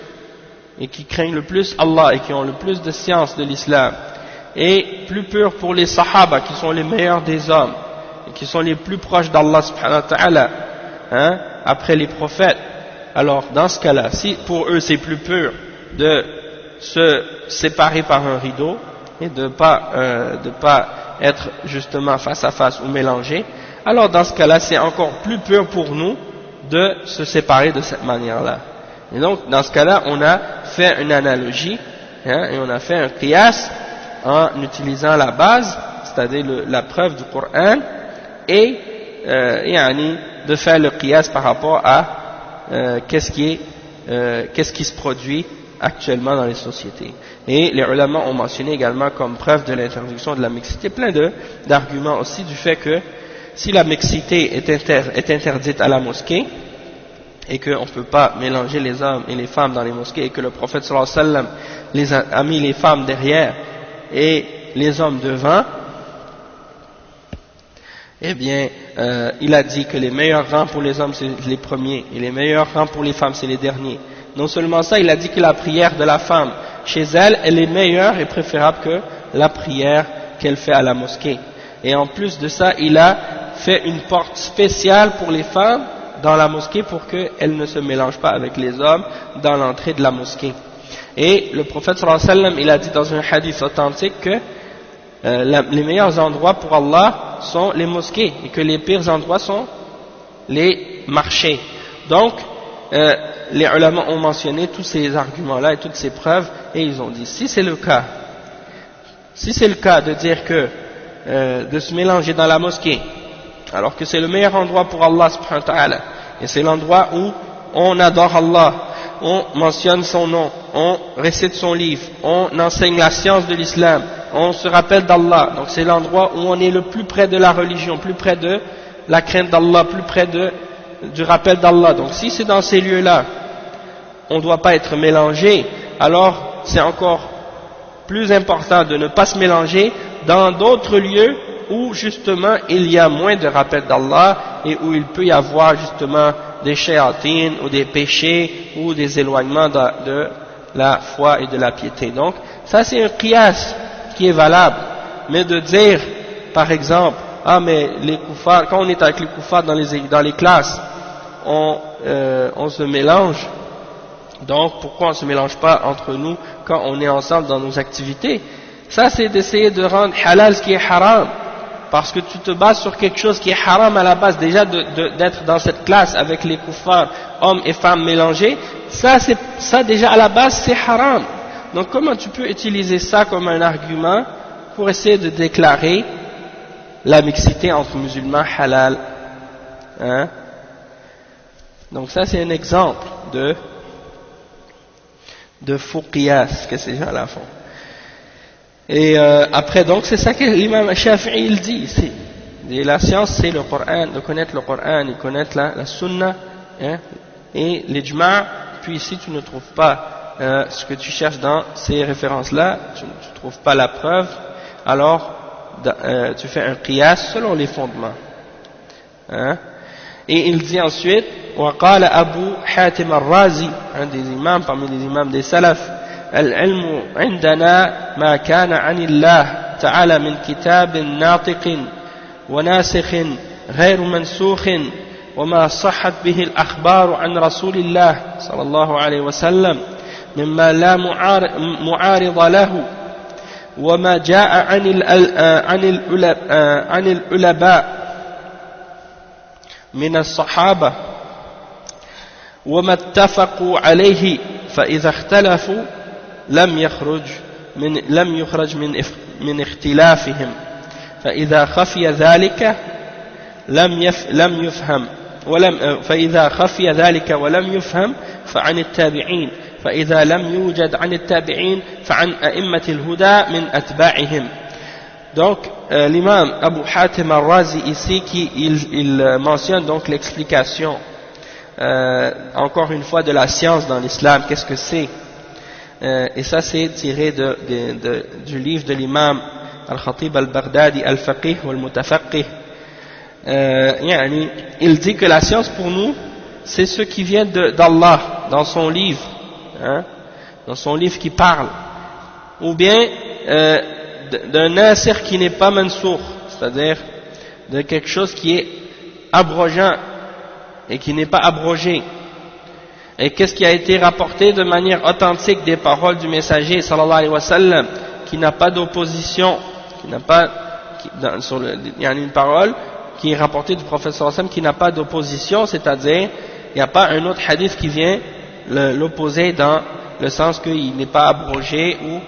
et qui craignent le plus Allah, et qui ont le plus de science de l'islam, et plus pur pour les sahaba, qui sont les meilleurs des hommes, et qui sont les plus proches d'Allah subhanahu wa ta'ala, hein, après les prophètes, alors dans ce cas-là, si pour eux c'est plus pur de se séparer par un rideau, et de pas être justement face à face ou mélangé, alors dans ce cas-là c'est encore plus pur pour nous de se séparer de cette manière-là. Et donc dans ce cas-là on a fait une analogie, hein, et on a fait un qiyas en utilisant la base, c'est-à-dire la preuve du Coran, et de faire le qiyas par rapport à qu'est-ce qui se produit actuellement dans les sociétés. Et les ulama ont mentionné également comme preuve de l'interdiction de la mixité plein d'arguments aussi du fait que si la mixité est interdite à la mosquée et qu'on ne peut pas mélanger les hommes et les femmes dans les mosquées, et que le prophète sallallahu alayhi wa sallam a mis les femmes derrière et les hommes devant, eh bien il a dit que les meilleurs rangs pour les hommes c'est les premiers et les meilleurs rangs pour les femmes c'est les derniers. Non seulement ça, il a dit que la prière de la femme chez elle, elle est meilleure et préférable que la prière qu'elle fait à la mosquée. Et en plus de ça, il a fait une porte spéciale pour les femmes dans la mosquée pour qu'elles ne se mélangent pas avec les hommes dans l'entrée de la mosquée. Et le prophète sallallahu alayhi wa sallam, il a dit dans un hadith authentique que les meilleurs endroits pour Allah sont les mosquées et que les pires endroits sont les marchés. Donc, les ulama ont mentionné tous ces arguments-là et toutes ces preuves, et ils ont dit, si c'est le cas de dire que de se mélanger dans la mosquée, alors que c'est le meilleur endroit pour Allah subhanahu wa ta'ala, et c'est l'endroit où on adore Allah, on mentionne son nom, on récite son livre, on enseigne la science de l'islam, on se rappelle d'Allah, donc c'est l'endroit où on est le plus près de la religion, plus près de la crainte d'Allah, plus près du rappel d'Allah. Donc si c'est dans ces lieux-là, on ne doit pas être mélangé, alors c'est encore plus important de ne pas se mélanger dans d'autres lieux où justement il y a moins de rappel d'Allah et où il peut y avoir justement des shayatines ou des péchés ou des éloignements de la foi et de la piété. Donc ça c'est un qiyas qui est valable, mais de dire par exemple, ah mais les koufars, quand on est avec les koufars dans les classes, on se mélange, donc pourquoi on ne se mélange pas entre nous quand on est ensemble dans nos activités? Ça c'est d'essayer de rendre halal ce qui est haram, parce que tu te bases sur quelque chose qui est haram à la base, déjà d'être dans cette classe avec les koufars, hommes et femmes mélangés, ça déjà à la base c'est haram. Donc comment tu peux utiliser ça comme un argument pour essayer de déclarer la mixité entre musulmans halal, hein? Donc ça c'est un exemple de faux qiyas que ces gens-là font. Et après donc c'est ça que l'imam Shafi'i il dit ici. Et la science, c'est le Coran, de connaître le Coran, et connaître la Sunna, hein, et l'ijma'. Puis si tu ne trouves pas ce que tu cherches dans ces références-là, tu ne trouves pas la preuve, alors tu fais un qiyas selon les fondements. Hein. Et il dit ensuite, وقال أبو حاتم الرازي, un des imams parmi les imams des salaf, العلم عندنا ما كان عن الله تعالى من كتاب ناطق وناسخ غير منسوخ وما صحت به الأخبار عن رسول الله صلى الله عليه وسلم مما لا معارض له وما جاء عن العلماء من الصحابة وما اتفقوا عليه فإذا اختلفوا لم يخرج من اختلافهم فإذا خفي ذلك لم يفهم فإذا خفي ذلك ولم يفهم فعن التابعين فإذا لم يوجد عن التابعين فعن أئمة الهدى من أتباعهم. Donc l'imam Abu Hatim al-Razi ici il mentionne donc l'explication encore une fois de la science dans l'islam, qu'est-ce que c'est, et ça c'est tiré du livre de l'imam Al-Khatib al-Baghdadi Al-Faqih wal-Mutafaqih. Il dit que la science pour nous c'est ce qui vient d'Allah dans son livre, hein, dans son livre qui parle, ou bien d'un nasir qui n'est pas mansour, c'est-à-dire de quelque chose qui est abrogeant et qui n'est pas abrogé. Et qu'est-ce qui a été rapporté de manière authentique des paroles du messager sallallahu alayhi wa sallam, qui n'a pas d'opposition, il y a une parole qui est rapportée du prophète sallallahu alayhi wa sallam qui n'a pas d'opposition, c'est-à-dire il n'y a pas un autre hadith qui vient l'opposer dans le sens qu'il n'est pas abrogé ou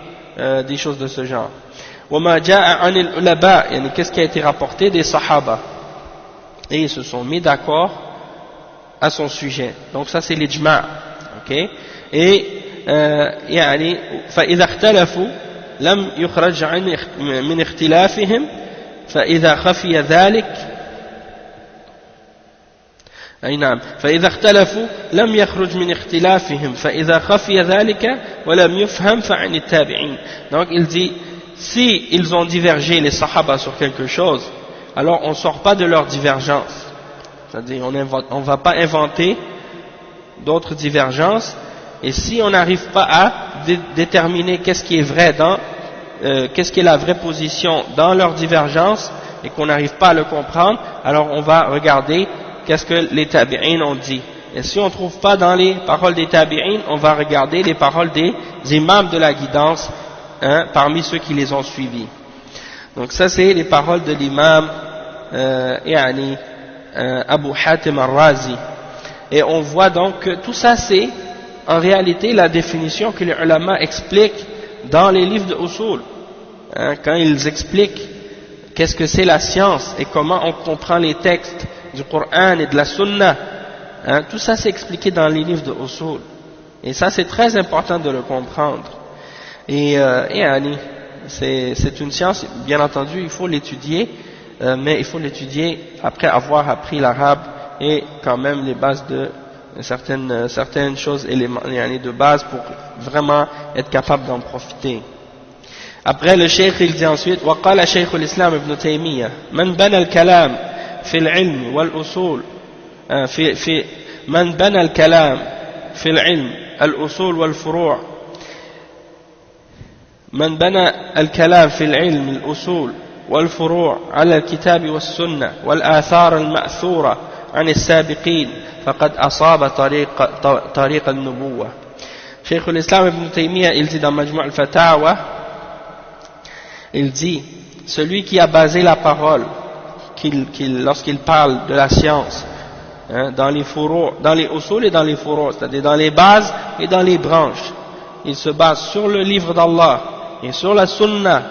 des choses de ce genre. وما جاء عن العلماء, يعني qu'est-ce qui a été rapporté des sahaba, et ils se sont mis d'accord à son sujet. Donc ça c'est l'ijma', ok. Et يعني فإذا اختلفوا لم يخرج من اختلافهم فإذا خفي ذلك أي نعم فإذا اختلفوا لم يخرج من اختلافهم فإذا خفي ذلك ولم يفهم فعن التابعين. Donc il dit, si ils ont divergé les sahaba sur quelque chose, alors on ne sort pas de leur divergence, c'est-à-dire on ne va pas inventer d'autres divergences, et si on n'arrive pas à déterminer qu'est-ce qui est vrai qu'est-ce qui est la vraie position dans leur divergence, et qu'on n'arrive pas à le comprendre, alors on va regarder qu'est-ce que les tabi'in ont dit. Et si on ne trouve pas dans les paroles des tabi'in, on va regarder les paroles des imams de la guidance, hein, parmi ceux qui les ont suivis. Donc ça c'est les paroles de l'imam Abu Hatim al-Razi. Et on voit donc que tout ça c'est en réalité la définition que les ulama expliquent dans les livres de usul, hein, quand ils expliquent qu'est-ce que c'est la science et comment on comprend les textes du Coran et de la Sunna, hein, tout ça c'est expliqué dans les livres de usul, et ça c'est très important de le comprendre. Et c'est une science, bien entendu, il faut l'étudier, mais il faut l'étudier après avoir appris l'arabe et quand même les bases de certaines choses de base pour vraiment être capable d'en profiter. Après le cheikh il dit ensuite, وقال شيخ الإسلام ابن تيمية من بنى الكلام في العلم والأصول من بنى الكلام في العلم الأصول والفروع من بنى الكلام في العلم الأصول والفروع على الكتاب والسنة والآثار المأثورة عن السابقين فقد أصاب طريق النبوة. Cheikh l'Islam Ibn Taymiyyah il dit dans Majmu' al-Fatawa, il dit, celui qui a basé la parole lorsqu'il parle de la science, hein, dans les usul et dans les furu', c'est-à-dire dans les bases et dans les branches, il se base sur le livre d'Allah et sur la sunna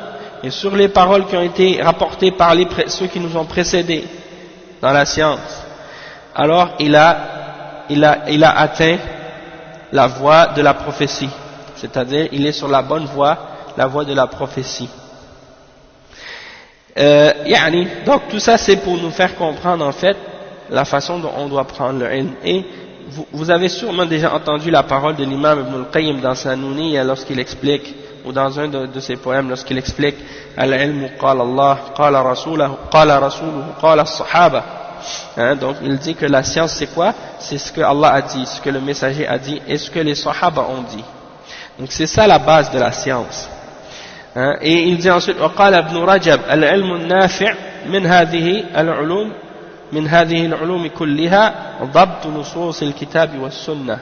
et sur les paroles qui ont été rapportées par ceux qui nous ont précédés dans la science, alors il a atteint la voie de la prophétie, c'est-à-dire il est sur la bonne voie, la voie de la prophétie. Donc tout ça c'est pour nous faire comprendre en fait la façon dont on doit prendre le ilm. Et vous avez sûrement déjà entendu la parole de l'imam Ibn al-Qayyim dans sa Nouniyya lorsqu'il explique, ou dans un de ses poèmes lorsqu'il explique al-ilmu qala Allah, qala rasuluhu, qala as-sahaba. Donc il dit que la science c'est quoi? C'est ce que Allah a dit, ce que le messager a dit et ce que les sahaba ont dit. Donc c'est ça la base de la science. Et il dit ensuite وقال ابن رجب العلم النافع من هذه العلوم كلها ضبط نصوص الكتاب والسنة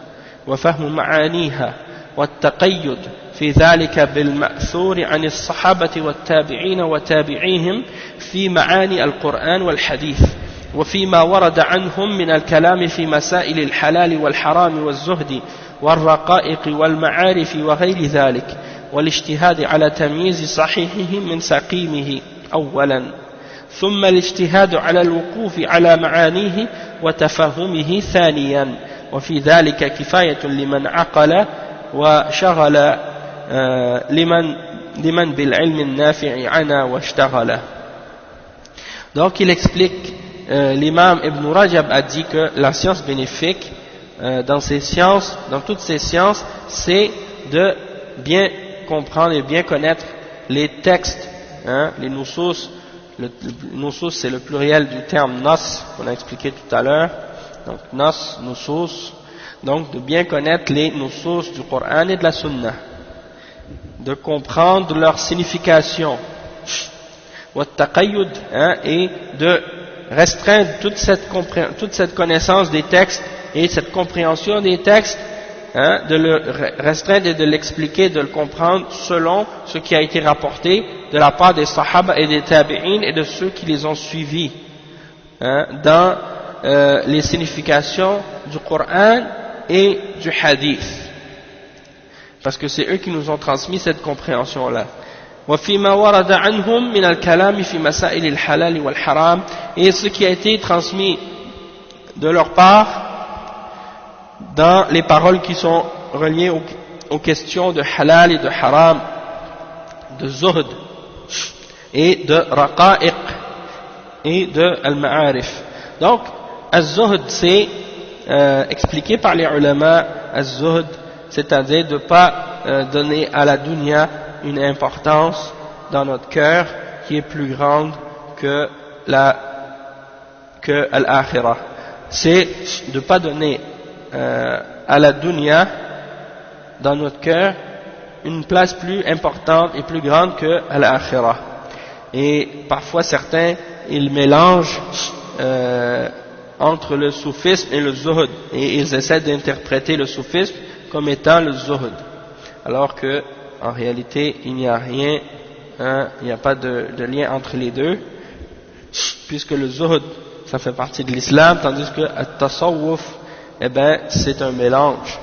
وفهم معانيها والتقيد في ذلك بالمأثور عن الصحابة والتابعين وتابعيهم في معاني القرآن والحديث وفيما ورد عنهم من الكلام في مسائل الحلال والحرام والزهد والرقائق والمعارف وغير ذلك والاجتهاد على تمييز صحيحه من سقيمه أولا ثم الاجتهاد على الوقوف على معانيه وتفهمه ثانيا وفي ذلك كفاية لمن عقل وشغل لمن بالعلم النافع عنا واشتغل. Donc il explique, l'imam Ibn Rajab a dit que la science bénéfique dans toutes ces sciences, c'est de bien comprendre et bien connaître les textes, les nusus. Le nusus c'est le pluriel du terme nas qu'on a expliqué tout à l'heure. Donc nas, nusus. Donc de bien connaître les nusus du Coran et de la Sunna, de comprendre leur signification, et de restreindre toute cette connaissance des textes et cette compréhension des textes, de le restreindre et de l'expliquer, de le comprendre selon ce qui a été rapporté de la part des sahaba et des tabi'in et de ceux qui les ont suivis dans les significations du Coran et du hadith, parce que c'est eux qui nous ont transmis cette compréhension là. وفيما ورد عنهم من الكلام في مسائل الحلال والحرام, et ce qui a été transmis de leur part dans les paroles qui sont reliées aux questions de halal et de haram, de zuhd et de raqa'iq et de al-ma'arif. Donc az-zuhd c'est expliqué par les ulama, az-zuhd c'est-à-dire de ne pas donner à la dunya une importance dans notre cœur qui est plus grande que l'akhirah. C'est de ne pas donner à la dunya dans notre cœur une place plus importante et plus grande que l'akhirah. Et parfois certains ils mélangent entre le soufisme et le zuhd, et ils essaient d'interpréter le soufisme comme étant le zuhd, alors que en réalité il n'y a rien, il n'y a pas de lien entre les deux, puisque le zuhd ça fait partie de l'islam, tandis que at-tasawwuf, c'est un mélange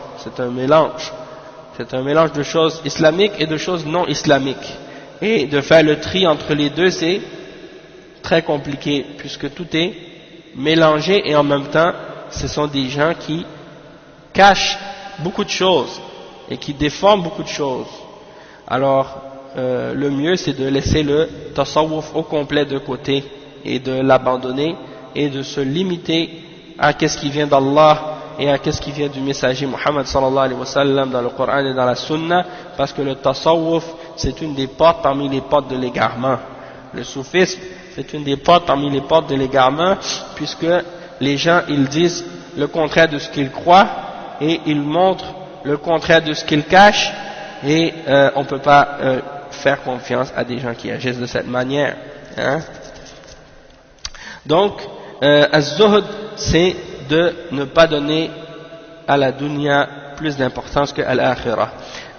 de choses islamiques et de choses non islamiques, et de faire le tri entre les deux c'est très compliqué, puisque tout est mélangé, et en même temps ce sont des gens qui cachent beaucoup de choses et qui déforment beaucoup de choses. Alors le mieux c'est de laisser le tasawwuf au complet de côté et de l'abandonner et de se limiter à qu'est-ce qui vient d'Allah et à qu'est-ce qui vient du messager Muhammad sallallahu alayhi wa sallam dans le Coran et dans la Sunna, parce que le tasawwuf c'est une des portes parmi les portes de l'égarement. Le soufisme c'est une des portes parmi les portes de l'égarement, puisque les gens ils disent le contraire de ce qu'ils croient et ils montrent le contraire de ce qu'ils cachent, et on ne peut pas faire confiance à des gens qui agissent de cette manière. Donc az-zuhd c'est de ne pas donner à la dunya plus d'importance que à l'akhirah.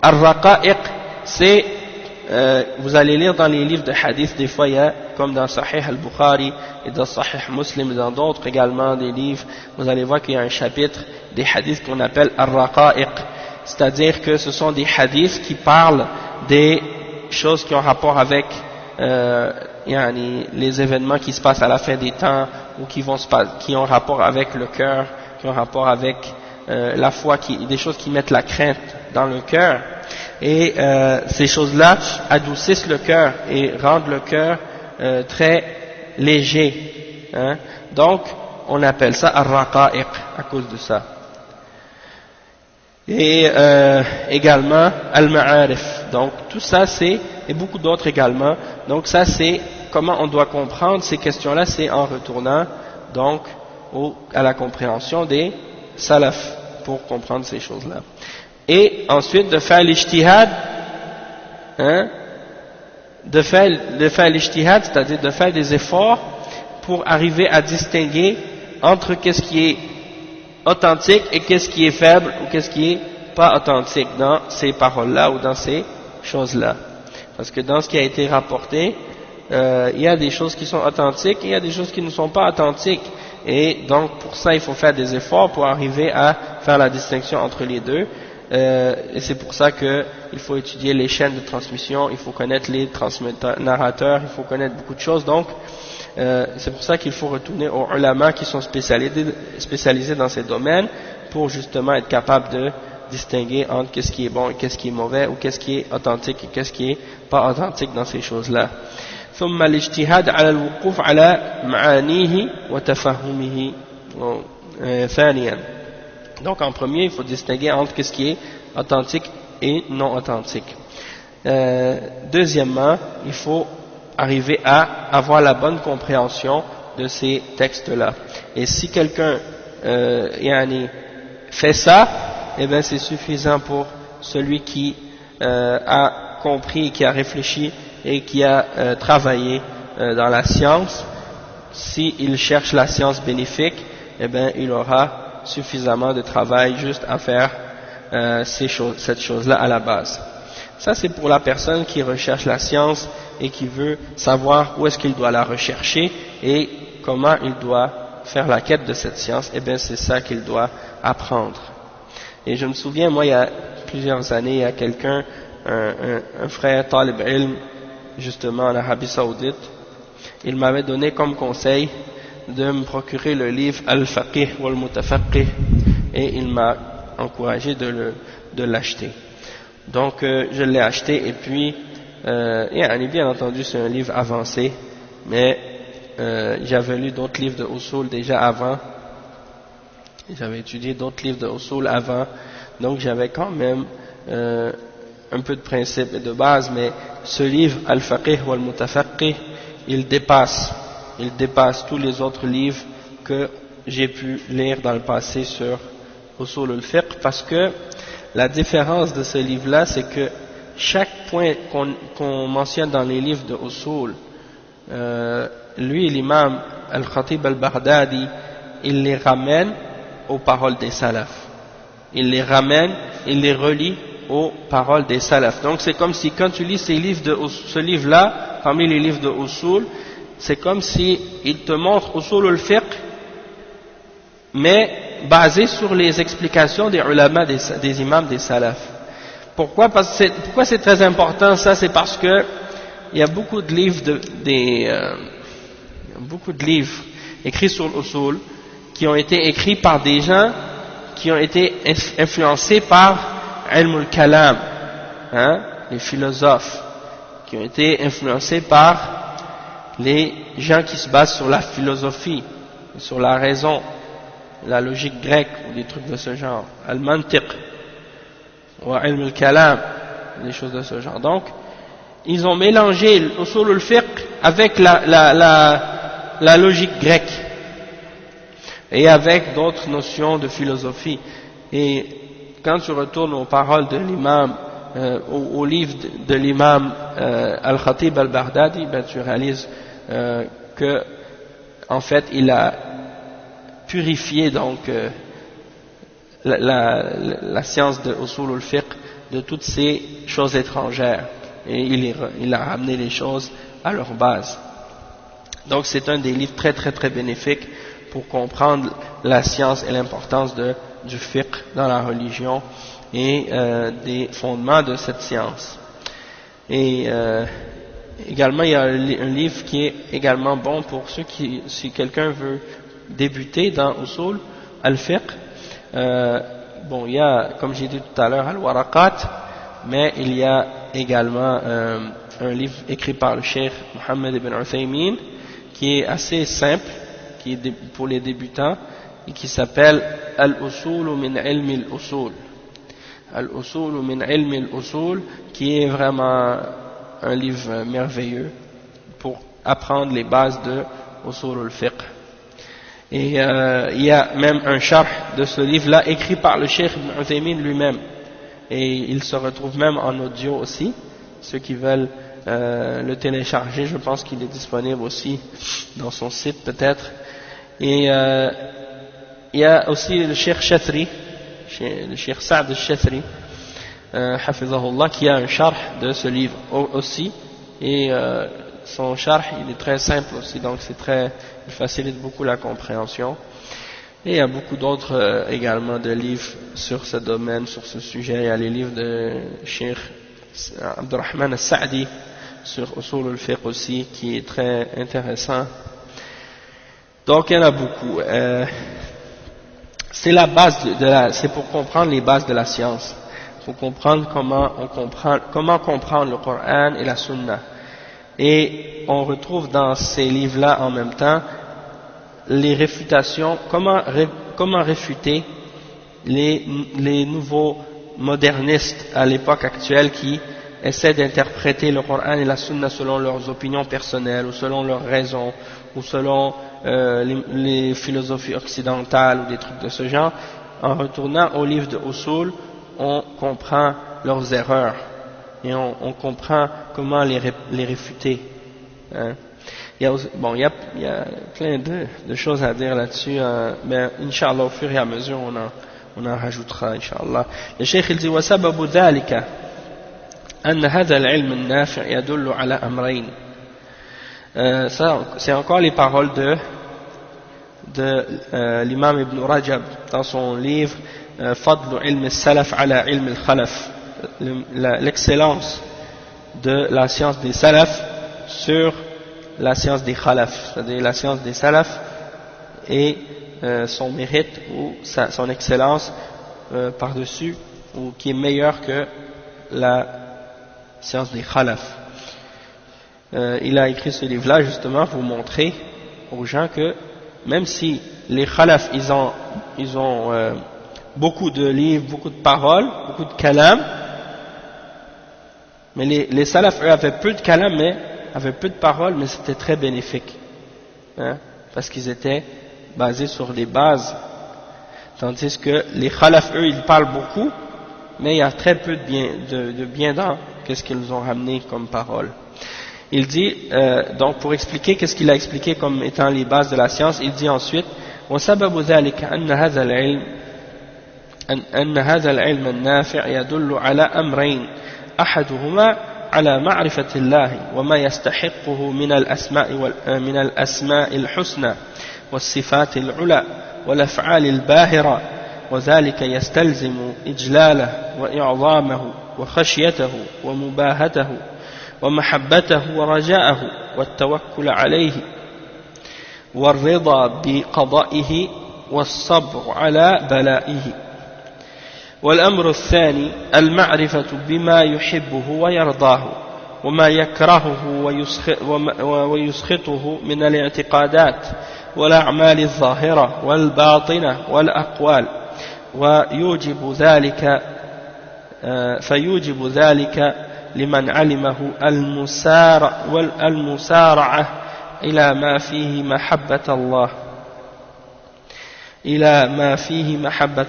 Ar-raqa'iq c'est vous allez lire dans les livres de hadith, des fois il y a, comme dans Sahih al-Bukhari et dans Sahih Muslim et dans d'autres également des livres, vous allez voir qu'il y a un chapitre des hadiths qu'on appelle ar-raqa'iq, c'est-à-dire que ce sont des hadiths qui parlent des choses qui ont rapport avec les événements qui se passent à la fin des temps, ou qui ont rapport avec le cœur, qui ont rapport avec la foi, des choses qui mettent la crainte dans le cœur, et ces choses-là adoucissent le cœur et rendent le cœur très léger, hein. Donc on appelle ça ar-raqa'iq à cause de ça. Et également al-ma'arif. Donc tout ça c'est, et beaucoup d'autres également, donc ça c'est comment on doit comprendre ces questions-là, c'est en retournant donc à la compréhension des salaf pour comprendre ces choses-là. Et ensuite de faire l'ijtihad, hein, de faire l'ijtihad, c'est-à-dire de faire des efforts pour arriver à distinguer entre qu'est-ce qui est authentique et qu'est-ce qui est faible ou qu'est-ce qui est pas authentique dans ces paroles-là ou dans ces choses-là. Parce que dans ce qui a été rapporté, il y a des choses qui sont authentiques et il y a des choses qui ne sont pas authentiques. Et donc pour ça il faut faire des efforts pour arriver à faire la distinction entre les deux. Et c'est pour ça qu'il faut étudier les chaînes de transmission, il faut connaître les narrateurs, il faut connaître beaucoup de choses. Donc c'est pour ça qu'il faut retourner aux ulama qui sont spécialisés dans ces domaines pour justement être capable de distinguer entre qu'est-ce qui est bon et qu'est-ce qui est mauvais, ou qu'est-ce qui est authentique et qu'est-ce qui est pas authentique dans ces choses-là. ثم الاجتهاد على الوقوف على معانيه وتفهمه ثانيا. Donc en premier il faut distinguer entre qu'est-ce qui est authentique et non authentique. Deuxièmement, il faut arriver à avoir la bonne compréhension de ces textes-là. Et si quelqu'un fait ça, eh bien c'est suffisant pour celui qui a compris, qui a réfléchi et qui a travaillé dans la science. S'il cherche la science bénéfique, eh bien il aura suffisamment de travail juste à faire cette chose-là à la base. Ça c'est pour la personne qui recherche la science et qui veut savoir où est-ce qu'il doit la rechercher et comment il doit faire la quête de cette science. Eh bien c'est ça qu'il doit apprendre. Et je me souviens, moi il y a plusieurs années, il y a quelqu'un, un frère talib ilm, justement en Arabie Saoudite, il m'avait donné comme conseil de me procurer le livre Al-Faqih wal-Mutafaqih et il m'a encouragé de l'acheter. Donc je l'ai acheté et puis bien entendu c'est un livre avancé, mais j'avais lu d'autres livres de usul déjà avant, j'avais étudié d'autres livres de usul avant, donc j'avais quand même un peu de principe et de base, mais ce livre Al-Faqih wal-Mutafaqih, il dépasse tous les autres livres que j'ai pu lire dans le passé sur usul al-fiqh, parce que la différence de ce livre-là, c'est que chaque point qu'on mentionne dans les livres de usul, lui, l'imam Al-Khatib al-Baghdadi, il les ramène aux paroles des salafs. Il les ramène, il les relie aux paroles des salafs. Donc c'est comme si quand tu lis ce livre-là, parmi les livres de usul, c'est comme si il te montre usul al-fiqh, mais basé sur les explications des ulama, des imams, des salafs. Pourquoi c'est très important ça? C'est parce que il y a beaucoup de livres écrits sur l'usul qui ont été écrits par des gens qui ont été influencés par ilm al-kalam, hein, les philosophes, qui ont été influencés par les gens qui se basent sur la philosophie, sur la raison, la logique grecque ou des trucs de ce genre, al-mantiq ou ilm al-kalam, des choses de ce genre. Donc ils ont mélangé l'usul al-fiqh avec la logique grecque et avec d'autres notions de philosophie. Et quand tu retournes aux paroles de l'imam, au livre de l'imam Al-Khatib al-Baghdadi, ben tu réalises que en fait il a purifié donc la science de usul al-fiqh de toutes ces choses étrangères et il a ramené les choses à leur base. Donc c'est un des livres très très très bénéfiques pour comprendre la science et l'importance du fiqh dans la religion et des fondements de cette science. Et également il y a un livre qui est également bon pour ceux si quelqu'un veut débuter dans usul al-fiqh, bon il y a, comme j'ai dit tout à l'heure, al-waraqat, mais il y a également un livre écrit par le cheikh Mohammed ibn Uthaymin qui est assez simple, qui est pour les débutants et qui s'appelle Al-Usul min ilmi al-Usul. Al-Usul min ilmi al-Usul, qui est vraiment un livre merveilleux pour apprendre les bases de Usul al-Fiqh. Et il y a même un sharh de ce livre-là écrit par le cheikh Ibn Uthaymin lui-même. Et il se retrouve même en audio aussi. Ceux qui veulent le télécharger, je pense qu'il est disponible aussi dans son site peut-être. Et il y a aussi le cheikh Chatri, le cheikh Saad al-Chatri, hafizahullah, qui a un sharh de ce livre aussi. Et son sharh, il est très simple aussi, donc il facilite beaucoup la compréhension. Et il y a beaucoup d'autres également de livres sur ce domaine, sur ce sujet. Il y a les livres de Cheikh Abdurrahman al-Sa'di sur Usul al-Fiqh aussi, qui est très intéressant. Donc il y en a beaucoup. C'est la base c'est pour comprendre les bases de la science, pour comprendre comment comprendre le Coran et la Sunna. Et on retrouve dans ces livres-là en même temps les réfutations, comment réfuter les nouveaux modernistes à l'époque actuelle qui essaient d'interpréter le Coran et la Sunna selon leurs opinions personnelles ou selon leurs raisons ou selon les philosophies occidentales ou des trucs de ce genre. En retournant au livre de Usul, on comprend leurs erreurs et on comprend comment les réfuter. Hein. Il y a plein de choses à dire là-dessus, mais Inch'Allah, au fur et à mesure, on en rajoutera, Inch'Allah. Le Cheikh il dit وسبب ذلك أن هذا العلم النافع يدل على أمرين. Ça, c'est encore les paroles de l'imam Ibn Rajab dans son livre Fadlu ilm al-salaf ala ilm al-khalaf, l'excellence de la science des salaf sur la science des khalaf, c'est-à-dire la science des salaf et son mérite ou son excellence par-dessus, ou qui est meilleure que la science des khalaf. Il a écrit ce livre-là justement pour montrer aux gens que même si les khalaf ils ont beaucoup de livres, beaucoup de paroles, beaucoup de kalam, mais les salaf eux avaient peu de kalam, mais avaient peu de paroles, mais c'était très bénéfique, hein, parce qu'ils étaient basés sur des bases, tandis que les khalaf eux ils parlent beaucoup, mais il y a très peu de bien dans qu'est-ce qu'ils ont ramené comme parole. Il dit, donc pour expliquer qu'est-ce qu'il a expliqué comme étant les bases de la science, il dit ensuite وسبب ذلك أن هذا العلم النافع يدل على أمرين أحدهما على معرفة الله وما يستحقه من الأسماء الحسنى والصفات العلى والأفعال الباهرة، وذلك يستلزم إجلاله وإعظامه وخشيته ومباهته ومحبته ورجاءه والتوكل عليه والرضا بقضائه والصبر على بلائه. والأمر الثاني المعرفة بما يحبه ويرضاه وما يكرهه ويسخطه من الاعتقادات والأعمال الظاهرة والباطنة والأقوال، فيوجب ذلك لمن علمه المسارعة إلى ما فيه محبة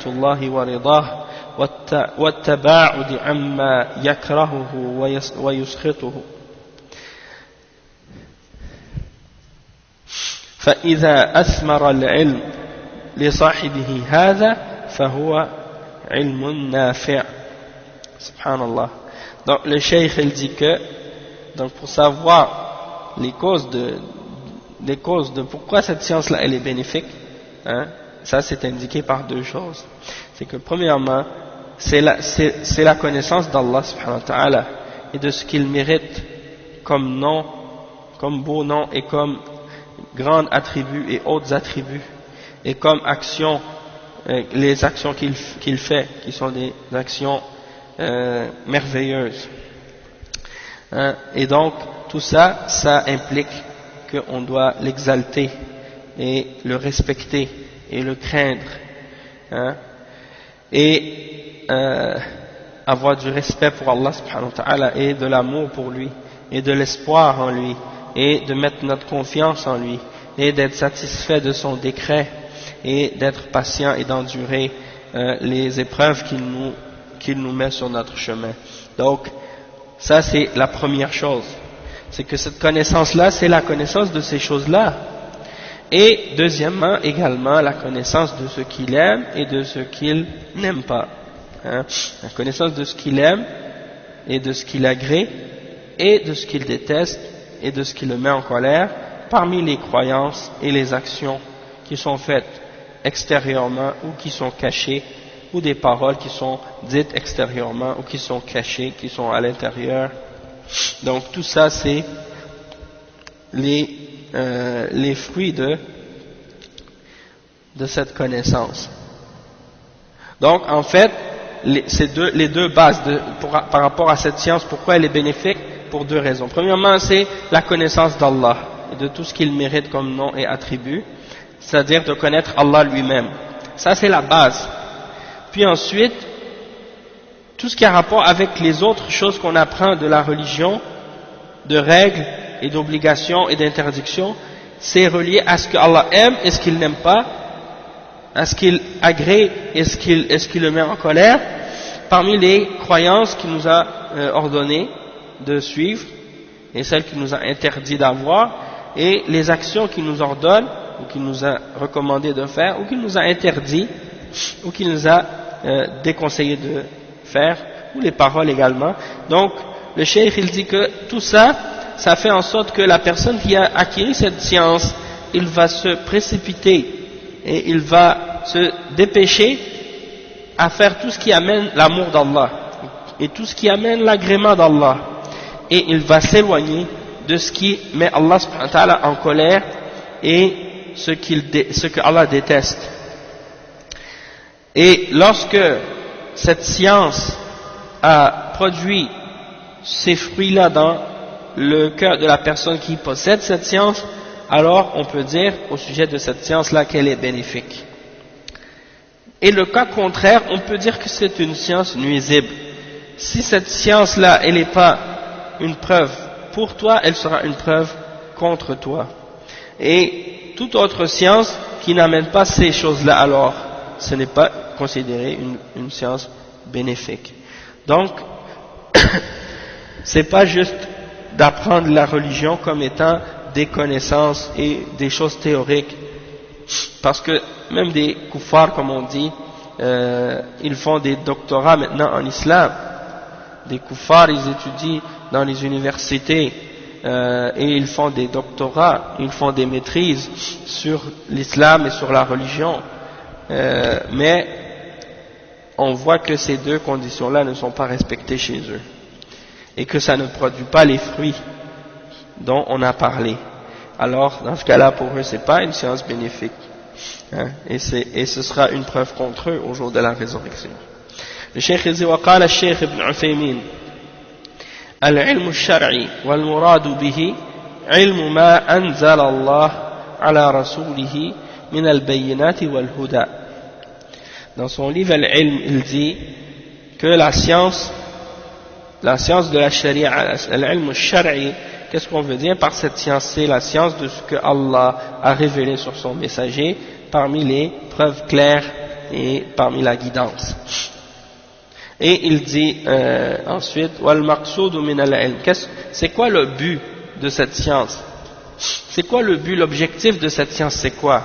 الله ورضاه والتباعد عما يكرهه ويسخطه. فإذا أثمر العلم لصاحبه هذا فهو علم نافع. Subhanallah. Donc le cheikh il dit que, donc pour savoir les causes de pourquoi cette science là elle est bénéfique, hein, ça c'est indiqué par deux choses. C'est que premièrement c'est la connaissance d'Allah subhanahu wa ta'ala et de ce qu'il mérite comme nom, comme beau nom et comme grands attributs et autres attributs et comme actions, les actions qu'il fait qui sont des actions merveilleuses. hein. Et donc tout ça, ça implique qu'on doit l'exalter et le respecter et le craindre, hein, et avoir du respect pour Allah subhanahu wa ta'ala et de l'amour pour lui et de l'espoir en lui et de mettre notre confiance en lui et d'être satisfait de son décret et d'être patient et d'endurer les épreuves qu'il nous met sur notre chemin. Donc ça c'est la première chose, c'est que cette connaissance-là, c'est la connaissance de ces choses-là. Et deuxièmement, également, la connaissance de ce qu'il aime et de ce qu'il n'aime pas. Hein? La connaissance de ce qu'il aime et de ce qu'il agrée et de ce qu'il déteste et de ce qui le met en colère parmi les croyances et les actions qui sont faites extérieurement ou qui sont cachées, ou des paroles qui sont dites extérieurement ou qui sont cachées, qui sont à l'intérieur. Donc tout ça c'est les fruits de cette connaissance. Donc en fait les deux bases par rapport à cette science, pourquoi elle est bénéfique? Pour deux raisons. Premièrement, c'est la connaissance d'Allah et de tout ce qu'il mérite comme nom et attribut, c'est-à-dire de connaître Allah lui-même. Ça c'est la base. Puis ensuite, tout ce qui a rapport avec les autres choses qu'on apprend de la religion, de règles et d'obligations et d'interdictions, c'est relié à ce que Allah aime et ce qu'il n'aime pas, à ce qu'il agrée et ce qu'il le met en colère, parmi les croyances qu'il nous a ordonné de suivre et celles qu'il nous a interdit d'avoir, et les actions qu'il nous ordonne ou qu'il nous a recommandé de faire ou qu'il nous a interdit ou qu'il nous a déconseillé de faire, ou les paroles également. Donc le cheikh il dit que tout ça, ça fait en sorte que la personne qui a acquis cette science, il va se précipiter et il va se dépêcher à faire tout ce qui amène l'amour d'Allah et tout ce qui amène l'agrément d'Allah, et il va s'éloigner de ce qui met Allah subhanahu wa ta'ala en colère et ce que Allah déteste. Et lorsque cette science a produit ces fruits-là dans le cœur de la personne qui possède cette science, alors on peut dire au sujet de cette science-là qu'elle est bénéfique. Et le cas contraire, on peut dire que c'est une science nuisible. Si cette science-là, elle n'est pas une preuve pour toi, elle sera une preuve contre toi. Et toute autre science qui n'amène pas ces choses-là, alors ce n'est pas considéré une science bénéfique. Donc, c'est pas juste d'apprendre la religion comme étant des connaissances et des choses théoriques, parce que même des kuffars, comme on dit, ils font des doctorats maintenant en islam. Des kuffars, ils étudient dans les universités et ils font des doctorats, ils font des maîtrises sur l'islam et sur la religion, mais on voit que ces deux conditions-là ne sont pas respectées chez eux et que ça ne produit pas les fruits dont on a parlé. Alors dans ce cas-là, pour eux, c'est pas une science bénéfique, hein, et ce sera une preuve contre eux au jour de la résurrection. Le Cheikh dit وقال الشيخ ابن عثيمين العلم الشرعي والمراد به علم ما أنزل الله على رسوله من البينات والهدى. Dans son livre Al-Ilm, il dit que la science de la sharia, al-ilm al-shar'i, qu'est-ce qu'on veut dire par cette science? C'est la science de ce que Allah a révélé sur son messager parmi les preuves claires et parmi la guidance. Et il dit ensuite wal maqsoud min al-ilm, c'est quoi le but de cette science? C'est quoi le but, l'objectif de cette science? C'est quoi?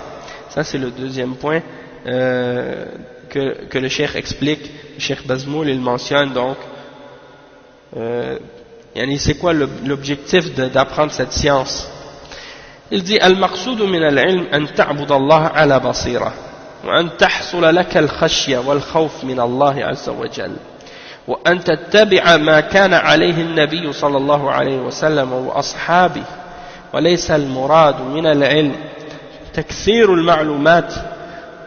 Ça c'est le deuxième point que le cheikh explique. Le cheikh Bazmoul il mentionne donc c'est quoi l'objectif d'apprendre cette science? Il dit al-maqsoud min al-ilm an ta'bud Allah ala basira وأن تحصل لك الخشية والخوف من الله عز وجل وأن تتبع ما كان عليه النبي صلى الله عليه وسلم وأصحابه وليس المراد من العلم تكثير المعلومات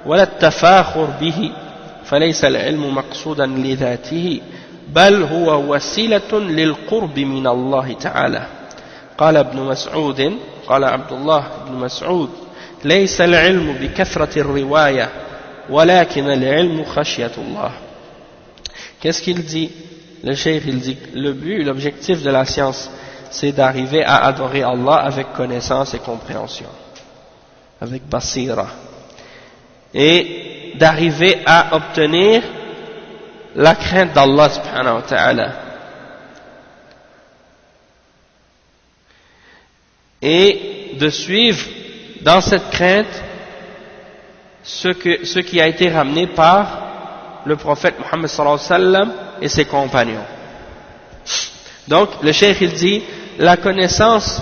ولا التفاخر به فليس العلم مقصودا لذاته بل هو وسيلة للقرب من الله تعالى. قال ابن مسعود قال عبد الله بن مسعود ليس العلم بكثرة الرواية ولكن العلم خشية الله. Qu'est-ce qu'il dit? Le cheikh il dit le but, l'objectif de la science, c'est d'arriver à adorer Allah avec connaissance et compréhension, avec basira, et d'arriver à obtenir la crainte d'Allah subhanahu wa ta'ala, et de suivre dans cette crainte ce qui a été ramené par le prophète Mohammed sallallahu alayhi wa sallam et ses compagnons. Donc le cheikh il dit la connaissance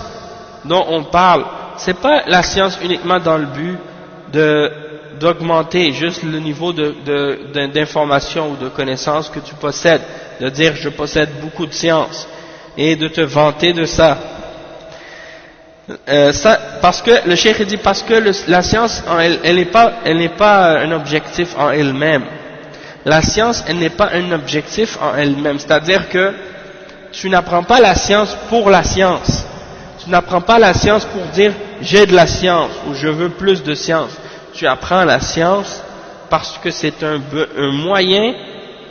dont on parle, c'est pas la science uniquement dans le but d'augmenter juste le niveau d'information ou de connaissance que tu possèdes, de dire je possède beaucoup de science et de te vanter de ça. Parce que le cheikh dit parce que la science elle n'est pas un objectif en elle-même. La science elle n'est pas un objectif en elle-même, c'est-à-dire que tu n'apprends pas la science pour la science. Tu n'apprends pas la science pour dire j'ai de la science ou je veux plus de science. Tu apprends la science parce que c'est un moyen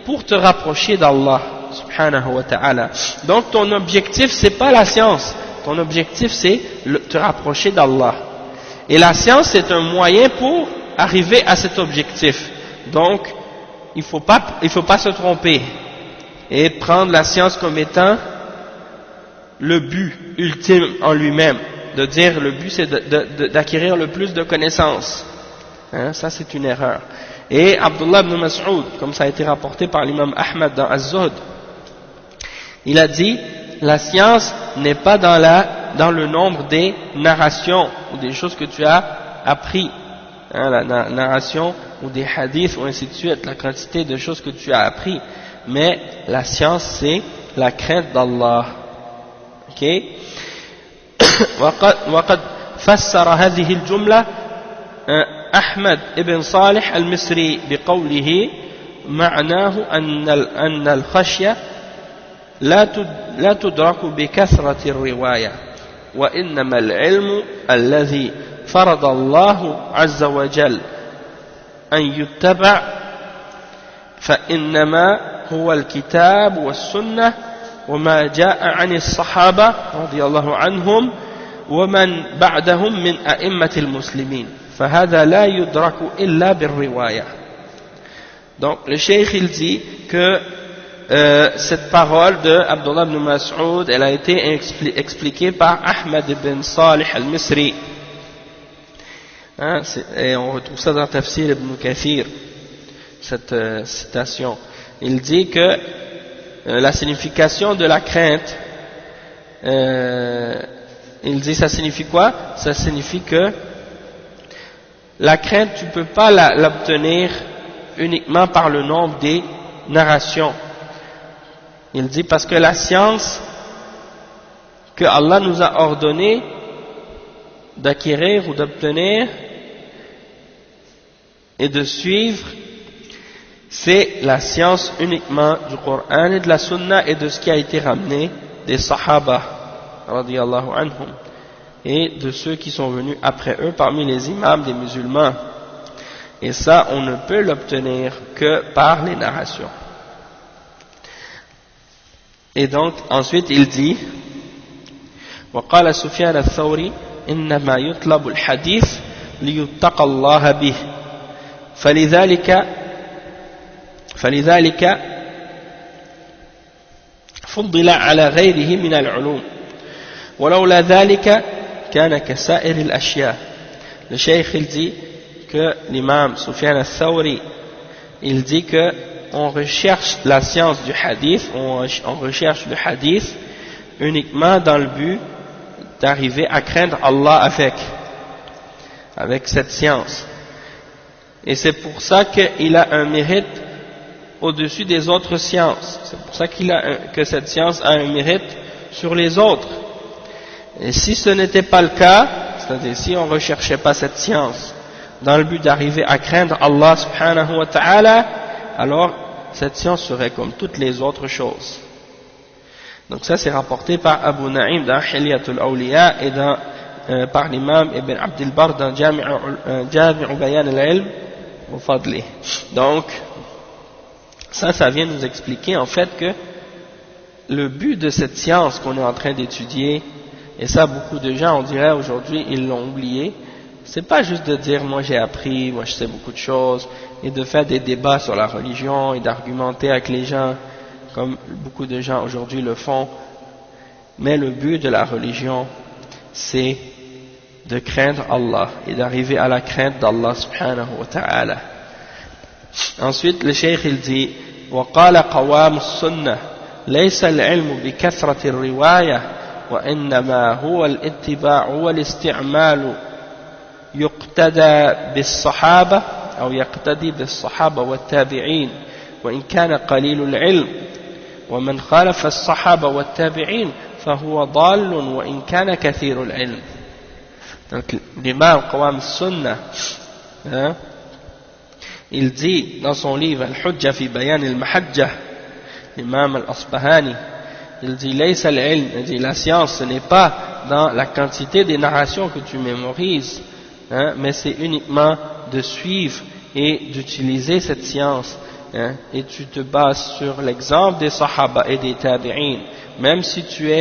pour te rapprocher d'Allah subhanahu wa ta'ala. Donc ton objectif c'est pas la science, ton objectif c'est te rapprocher d'Allah. Et la science c'est un moyen pour arriver à cet objectif. Donc il faut pas se tromper et prendre la science comme étant le but ultime en lui-même, de dire le but c'est d'acquérir le plus de connaissances. Hein, ça c'est une erreur. Et Abdullah ibn Mas'ud, comme ça a été rapporté par l'imam Ahmad dans Az-Zuhd, il a dit la science n'est pas dans le nombre des narrations ou des choses que tu as appris, hein, la narration ou des hadiths ou ainsi de suite, la quantité de choses que tu as appris, mais la science c'est la crainte d'Allah. Ok. وقد فسر هذه الجملة أحمد ابن صالح المصري بقوله معناه أن الخشية لا تدرك بكثرة الرواية وإنما العلم الذي فرض الله عز وجل أن يتبع فإنما هو الكتاب والسنة وما جاء عن الصحابة رضي الله عنهم ومن بعدهم من أئمة المسلمين فهذا لا يدرك إلا بالرواية. Donc le cheikh il dit que cette parole de Abdullah ibn Mas'ud elle a été expliquée par Ahmad ibn Salih al-Misri, hein, et on retrouve ça dans Tafsir ibn Kathir, cette citation. Il dit que la signification de la crainte, il dit ça signifie quoi? Ça signifie que la crainte tu peux pas l'obtenir uniquement par le nombre des narrations. Il dit parce que la science que Allah nous a ordonné d'acquérir ou d'obtenir et de suivre, c'est la science uniquement du Coran et de la Sunna et de ce qui a été ramené des Sahaba radiyallahu anhum et de ceux qui sont venus après eux parmi les imams des musulmans. Et ça, on ne peut l'obtenir que par les narrations. Et donc, ensuite, il dit وقال سفيان الثوري إنما يطلب الحديث ليتقى الله به فلذلك فضل على غيره من العلوم ولولا ذلك كان كسائر الأشياء. Le cheikh il dit que l'imam Sufyan al-Thawri il dit que on recherche la science du hadith, on recherche le hadith uniquement dans le but d'arriver à craindre Allah avec cette science. Et c'est pour ça qu'il a un mérite au-dessus des autres sciences. C'est pour ça que cette science a un mérite sur les autres. Et si ce n'était pas le cas, c'est-à-dire si on ne recherchait pas cette science dans le but d'arriver à craindre Allah subhanahu wa ta'ala, alors cette science serait comme toutes les autres choses. Donc ça c'est rapporté par Abu Naïm dans Hilyatul Awliya et par l'imam Ibn Abd al-Barr dans Jami'u Bayan al-Ilm wa Fadli. Donc ça vient nous expliquer en fait que le but de cette science qu'on est en train d'étudier, et ça beaucoup de gens on dirait aujourd'hui ils l'ont oublié, c'est pas juste de dire moi j'ai appris, moi je sais beaucoup de choses, et de faire des débats sur la religion et d'argumenter avec les gens comme beaucoup de gens aujourd'hui le font, mais le but de la religion c'est de craindre Allah et d'arriver à la crainte d'Allah subhanahu wa ta'ala. Ensuite le cheikh il dit وقال قوام السنة ليس العلم بكثرة الرواية وإنما هو الاتباع والاستعمال يقتدى بالصحابة أو يقتدي بالصحابة والتابعين وإن كان قليل العلم ومن خالف الصحابة والتابعين فهو ضال وإن كان كثير العلم. Donc l'imam Qawam al-Sunnah il dit dans son livre Al-Hujja fi Bayan al-Mahajjah, l'imam al-Asbahani il dit Laysa al-ilm, il dit la science ce n'est pas dans la quantité des narrations que tu mémorises, mais c'est uniquement de suivre et d'utiliser cette science, et tu te bases sur l'exemple des sahaba et des tabi'in, même si tu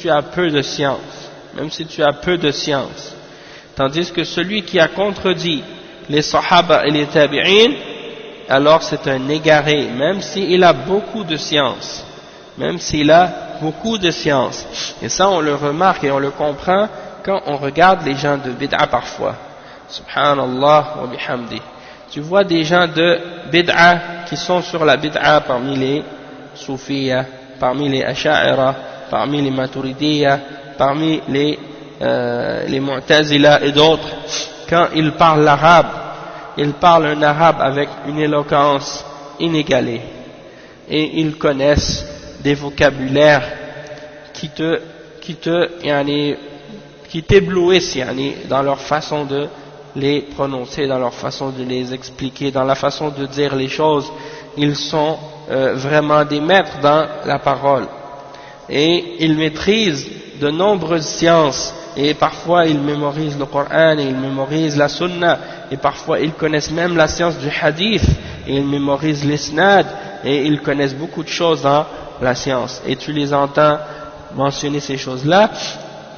as peu de science, tandis que celui qui a contredit les sahaba et les tabi'in, alors c'est un égaré, même s'il a beaucoup de science, et ça on le remarque et on le comprend quand on regarde les gens de bid'a parfois, subhanallah wa bihamdi, tu vois des gens de bid'a qui sont sur la bid'a parmi les soufiyas, parmi les asha'ira, parmi les maturidiyya, parmi les mu'tazila et d'autres. Quand ils parlent l'arabe, ils parlent un arabe avec une éloquence inégalée et ils connaissent des vocabulaires qui t'éblouissent dans leur façon de les prononcer, dans leur façon de les expliquer, dans la façon de dire les choses. Ils sont vraiment des maîtres dans la parole et ils maîtrisent de nombreuses sciences, et parfois ils mémorisent le Coran et ils mémorisent la Sunna, et parfois ils connaissent même la science du hadith et ils mémorisent l'isnad, et ils connaissent beaucoup de choses dans la science, et tu les entends mentionner ces choses-là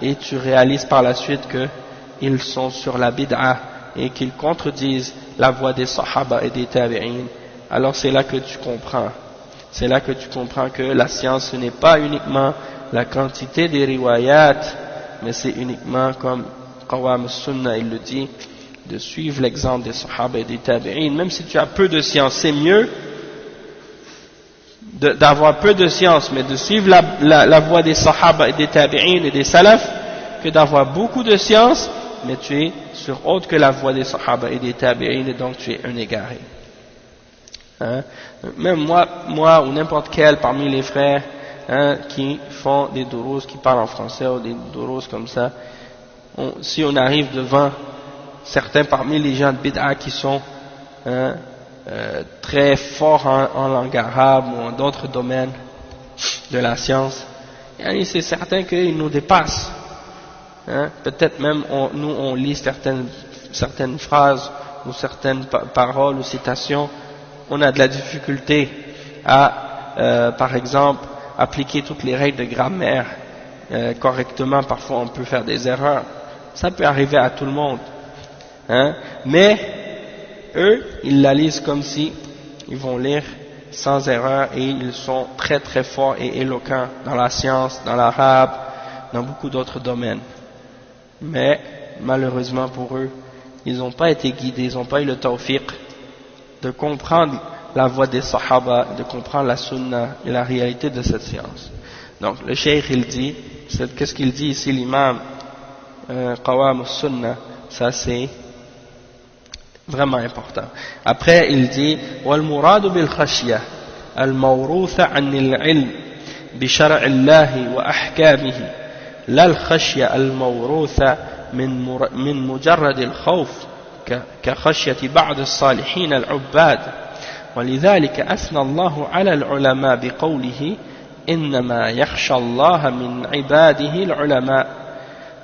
et tu réalises par la suite qu'ils sont sur la bid'a et qu'ils contredisent la voix des sahaba et des tabi'in. Alors c'est là que tu comprends que la science ce n'est pas uniquement la quantité des riwayat, mais c'est uniquement comme Qawam al-Sunnah il le dit, de suivre l'exemple des sahaba et des tabi'in. Même si tu as peu de science, c'est mieux d'avoir peu de science mais de suivre la voie des sahaba et des tabi'in et des salaf, que d'avoir beaucoup de science mais tu es sur autre que la voie des sahaba et des tabi'in, et donc tu es un égaré. Même moi ou n'importe quel parmi les frères qui font des durous, qui parlent en français ou des durous comme ça, si on arrive devant certains parmi les gens de bid'a qui sont très forts en langue arabe ou en d'autres domaines de la science, c'est certain qu'ils nous dépassent. Peut-être même nous on lit certaines phrases ou certaines paroles ou citations, on a de la difficulté à par exemple appliquer toutes les règles de grammaire correctement. Parfois on peut faire des erreurs, ça peut arriver à tout le monde, mais eux ils la lisent comme si ils vont lire sans erreur, et ils sont très très forts et éloquents dans la science, dans l'arabe, dans beaucoup d'autres domaines, mais malheureusement pour eux ils n'ont pas été guidés, ils n'ont pas eu le tawfiq de comprendre la voie des sahaba, de comprendre la sunna et la réalité de cette science. Donc le cheikh il dit, qu'est-ce qu'il dit ici l'imam Qawam al-Sunnah, ça c'est vraiment important. Après il dit وَالْمُرَادُ بِالْخَشْيَةِ الْمَوْرُوثَ عَنِ الْعِلْمِ بِشَرْعِ اللَّهِ وَأَحْكَامِهِ لا الخشية الموروثة من مجرد الخوف كخشية بعض الصالحين العباد ولذلك أثنى الله على العلماء بقوله إنما يخشى الله من عباده العلماء.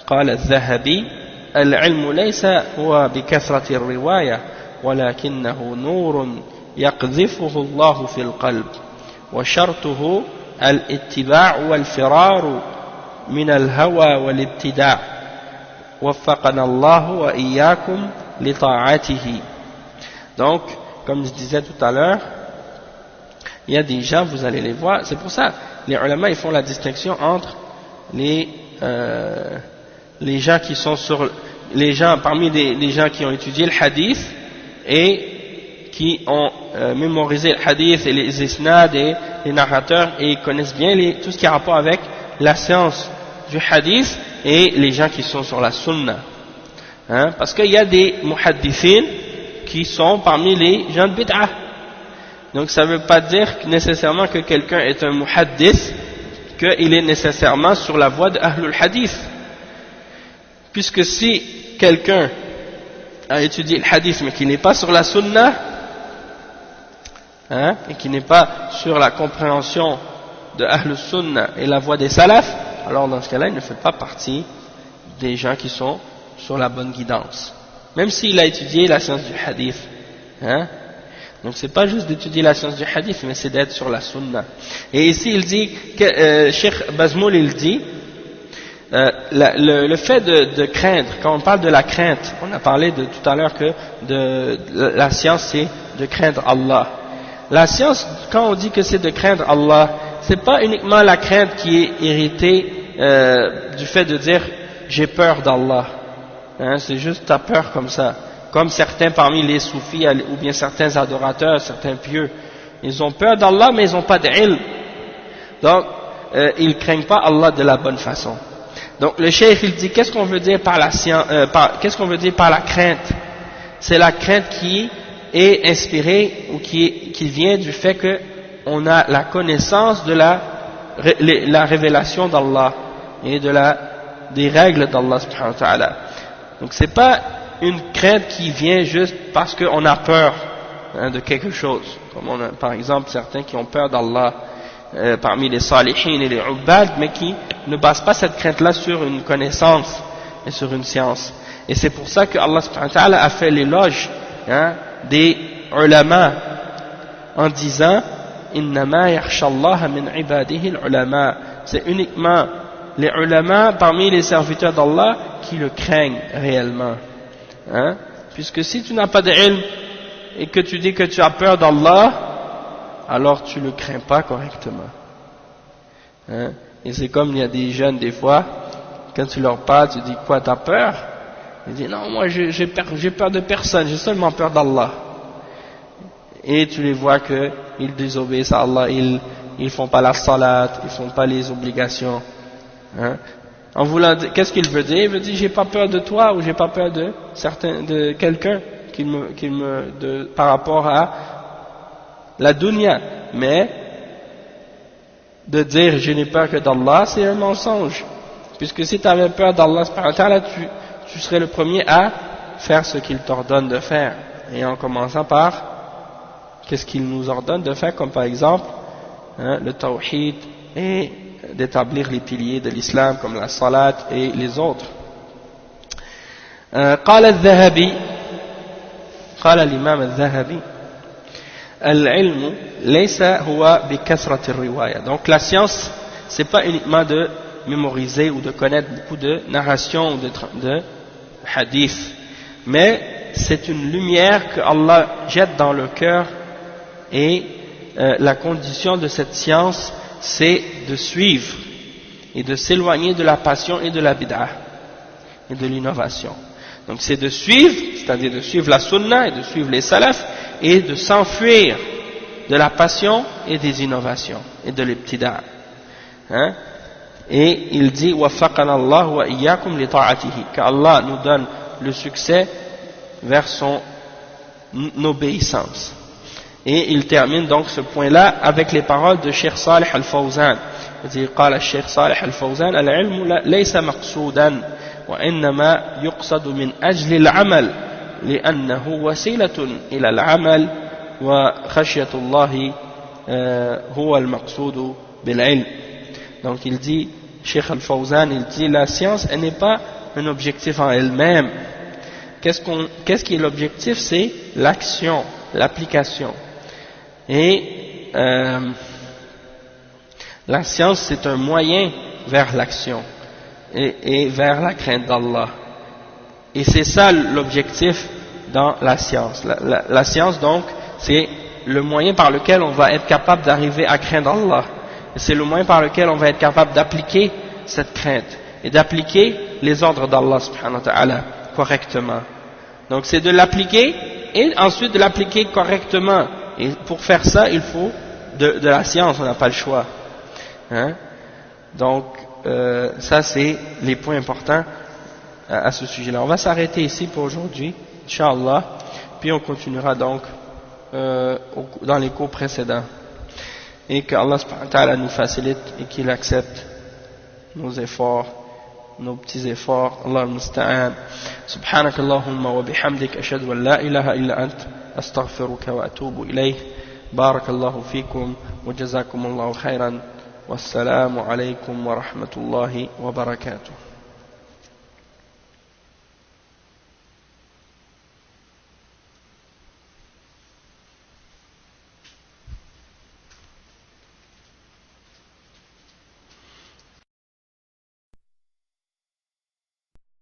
قال الذهبي العلم ليس هو بكثرة الرواية ولكنه نور يقذفه الله في القلب وشرطه الاتباع والفرار من الهوى والابتداع وفقنا الله وإياكم لطاعته. Donc, comme je disais tout à l'heure, il y a des gens, vous allez les voir, c'est pour ça, les ulama, ils font la distinction entre les gens qui sont sur, les gens, parmi les gens qui ont étudié le hadith et qui ont mémorisé le hadith et les isnad et les narrateurs et ils connaissent bien tout ce qui a rapport avec la science du hadith et les gens qui sont sur la sunna. Hein, parce qu'il y a des muhaddithin qui sont parmi les gens de bid'ah. Donc ça ne veut pas dire nécessairement que quelqu'un est un muhaddith, qu'il est nécessairement sur la voie de Ahlul Hadith. Puisque si quelqu'un a étudié le hadith mais qui n'est pas sur la sunna, hein, et qui n'est pas sur la compréhension de Ahlul Sunna et la voie des salafs, alors dans ce cas-là il ne fait pas partie des gens qui sont sur la bonne guidance. Même s'il a étudié la science du hadith. Hein? Donc c'est pas juste d'étudier la science du hadith, mais c'est d'être sur la sunna. Et ici il dit, Cheikh Bazmoul il dit, le fait de craindre, quand on parle de la crainte, on a parlé de tout à l'heure que la science c'est de craindre Allah. La science, quand on dit que c'est de craindre Allah, c'est pas uniquement la crainte qui est héritée du fait de dire j'ai peur d'Allah. Hein, c'est juste ta peur comme ça. Comme certains parmi les soufis ou bien certains adorateurs, certains pieux, ils ont peur d'Allah mais ils n'ont pas d'ilm. Donc ils ne craignent pas Allah de la bonne façon. Donc le cheikh il dit qu'est-ce qu'on veut dire par la science, qu'est-ce qu'on veut dire par la crainte? C'est la crainte qui est inspirée ou qui vient du fait que on a la connaissance de la révélation d'Allah et des règles d'Allah subhanahu wa ta'ala. Donc c'est pas une crainte qui vient juste parce qu'on a peur de quelque chose, comme on a par exemple certains qui ont peur d'Allah parmi les salihin et les ubbad, mais qui ne basent pas cette crainte-là sur une connaissance et sur une science. Et c'est pour ça que Allah subhanahu wa ta'ala a fait l'éloge des ulama en disant innama yakhshallaha min ibadihi al-ulama. C'est uniquement les ulama parmi les serviteurs d'Allah qui le craignent réellement. Hein? Puisque si tu n'as pas d'ilm et que tu dis que tu as peur d'Allah, alors tu le crains pas correctement. Hein? Et c'est comme il y a des jeunes des fois, quand tu leur parles, tu dis quoi, t'as peur? Ils disent non, moi j'ai peur de personne, j'ai seulement peur d'Allah. Et tu les vois qu'ils désobéissent à Allah, ils font pas la salat, ils font pas les obligations. Hein? En voulant dire, qu'est-ce qu'il veut dire? Il veut dire j'ai pas peur de toi ou j'ai pas peur de quelqu'un par rapport à la dunya. Mais de dire je n'ai peur que d'Allah, c'est un mensonge. Puisque si tu avais peur d'Allah, tu serais le premier à faire ce qu'il t'ordonne de faire. Et en commençant par qu'est-ce qu'il nous ordonne de faire, comme par exemple le tawhid et d'établir les piliers de l'islam comme la salat et les autres. قال الذهبي قال الإمام الذهبي العلم ليس هو بكثرة الرواية. Donc la science c'est pas uniquement de mémoriser ou de connaître beaucoup de narrations ou de hadiths, mais c'est une lumière que Allah jette dans le cœur et la condition de cette science c'est de suivre et de s'éloigner de la passion et de la bid'ah et de l'innovation. Donc c'est de suivre, c'est-à-dire de suivre la sunna et de suivre les salafs et de s'enfuir de la passion et des innovations et de l'ibtida'. Hein? Et il dit وَفَّقَنَا اللَّهُ وَإِيَّاكُمْ لِطَاعَتِهِ, qu'Allah nous donne le succès vers son obéissance. Et il termine donc ce point-là avec les paroles de Cheikh Salih Al-Fawzan. Il dit قال الشيخ صالح الفوزان العلم ليس مقصودا وإنما يقصد من أجل العمل لأنه وسيلة إلى العمل وخشية الله هو المقصود بالعلم. Donc il dit, Cheikh Al-Fawzan, il dit la science, elle n'est pas un objectif en elle-même. Qu'est-ce qui est l'objectif? C'est l'action, l'application. Et la science, c'est un moyen vers l'action et vers la crainte d'Allah. Et c'est ça l'objectif dans la science. La science, donc, c'est le moyen par lequel on va être capable d'arriver à craindre Allah. Et c'est le moyen par lequel on va être capable d'appliquer cette crainte et d'appliquer les ordres d'Allah subhanahu wa ta'ala correctement. Donc c'est de l'appliquer et ensuite de l'appliquer correctement. Et pour faire ça, il faut de la science, on n'a pas le choix. Hein? Donc ça c'est les points importants à ce sujet-là. On va s'arrêter ici pour aujourd'hui, Inch'Allah, puis on continuera donc dans les cours précédents. Et que Allah subhanahu wa ta'ala nous facilite et qu'il accepte nos efforts, nos petits efforts. Allah al-musta'an. Subhanak Allahumma wa bihamdik ashhadu an la ilaha illa ant astaghfiruka wa atubu ilayh. Barakallahu fikum wa jazakumullahu khairan. Wassalamu alaykum wa rahmatullahi wa barakatuh.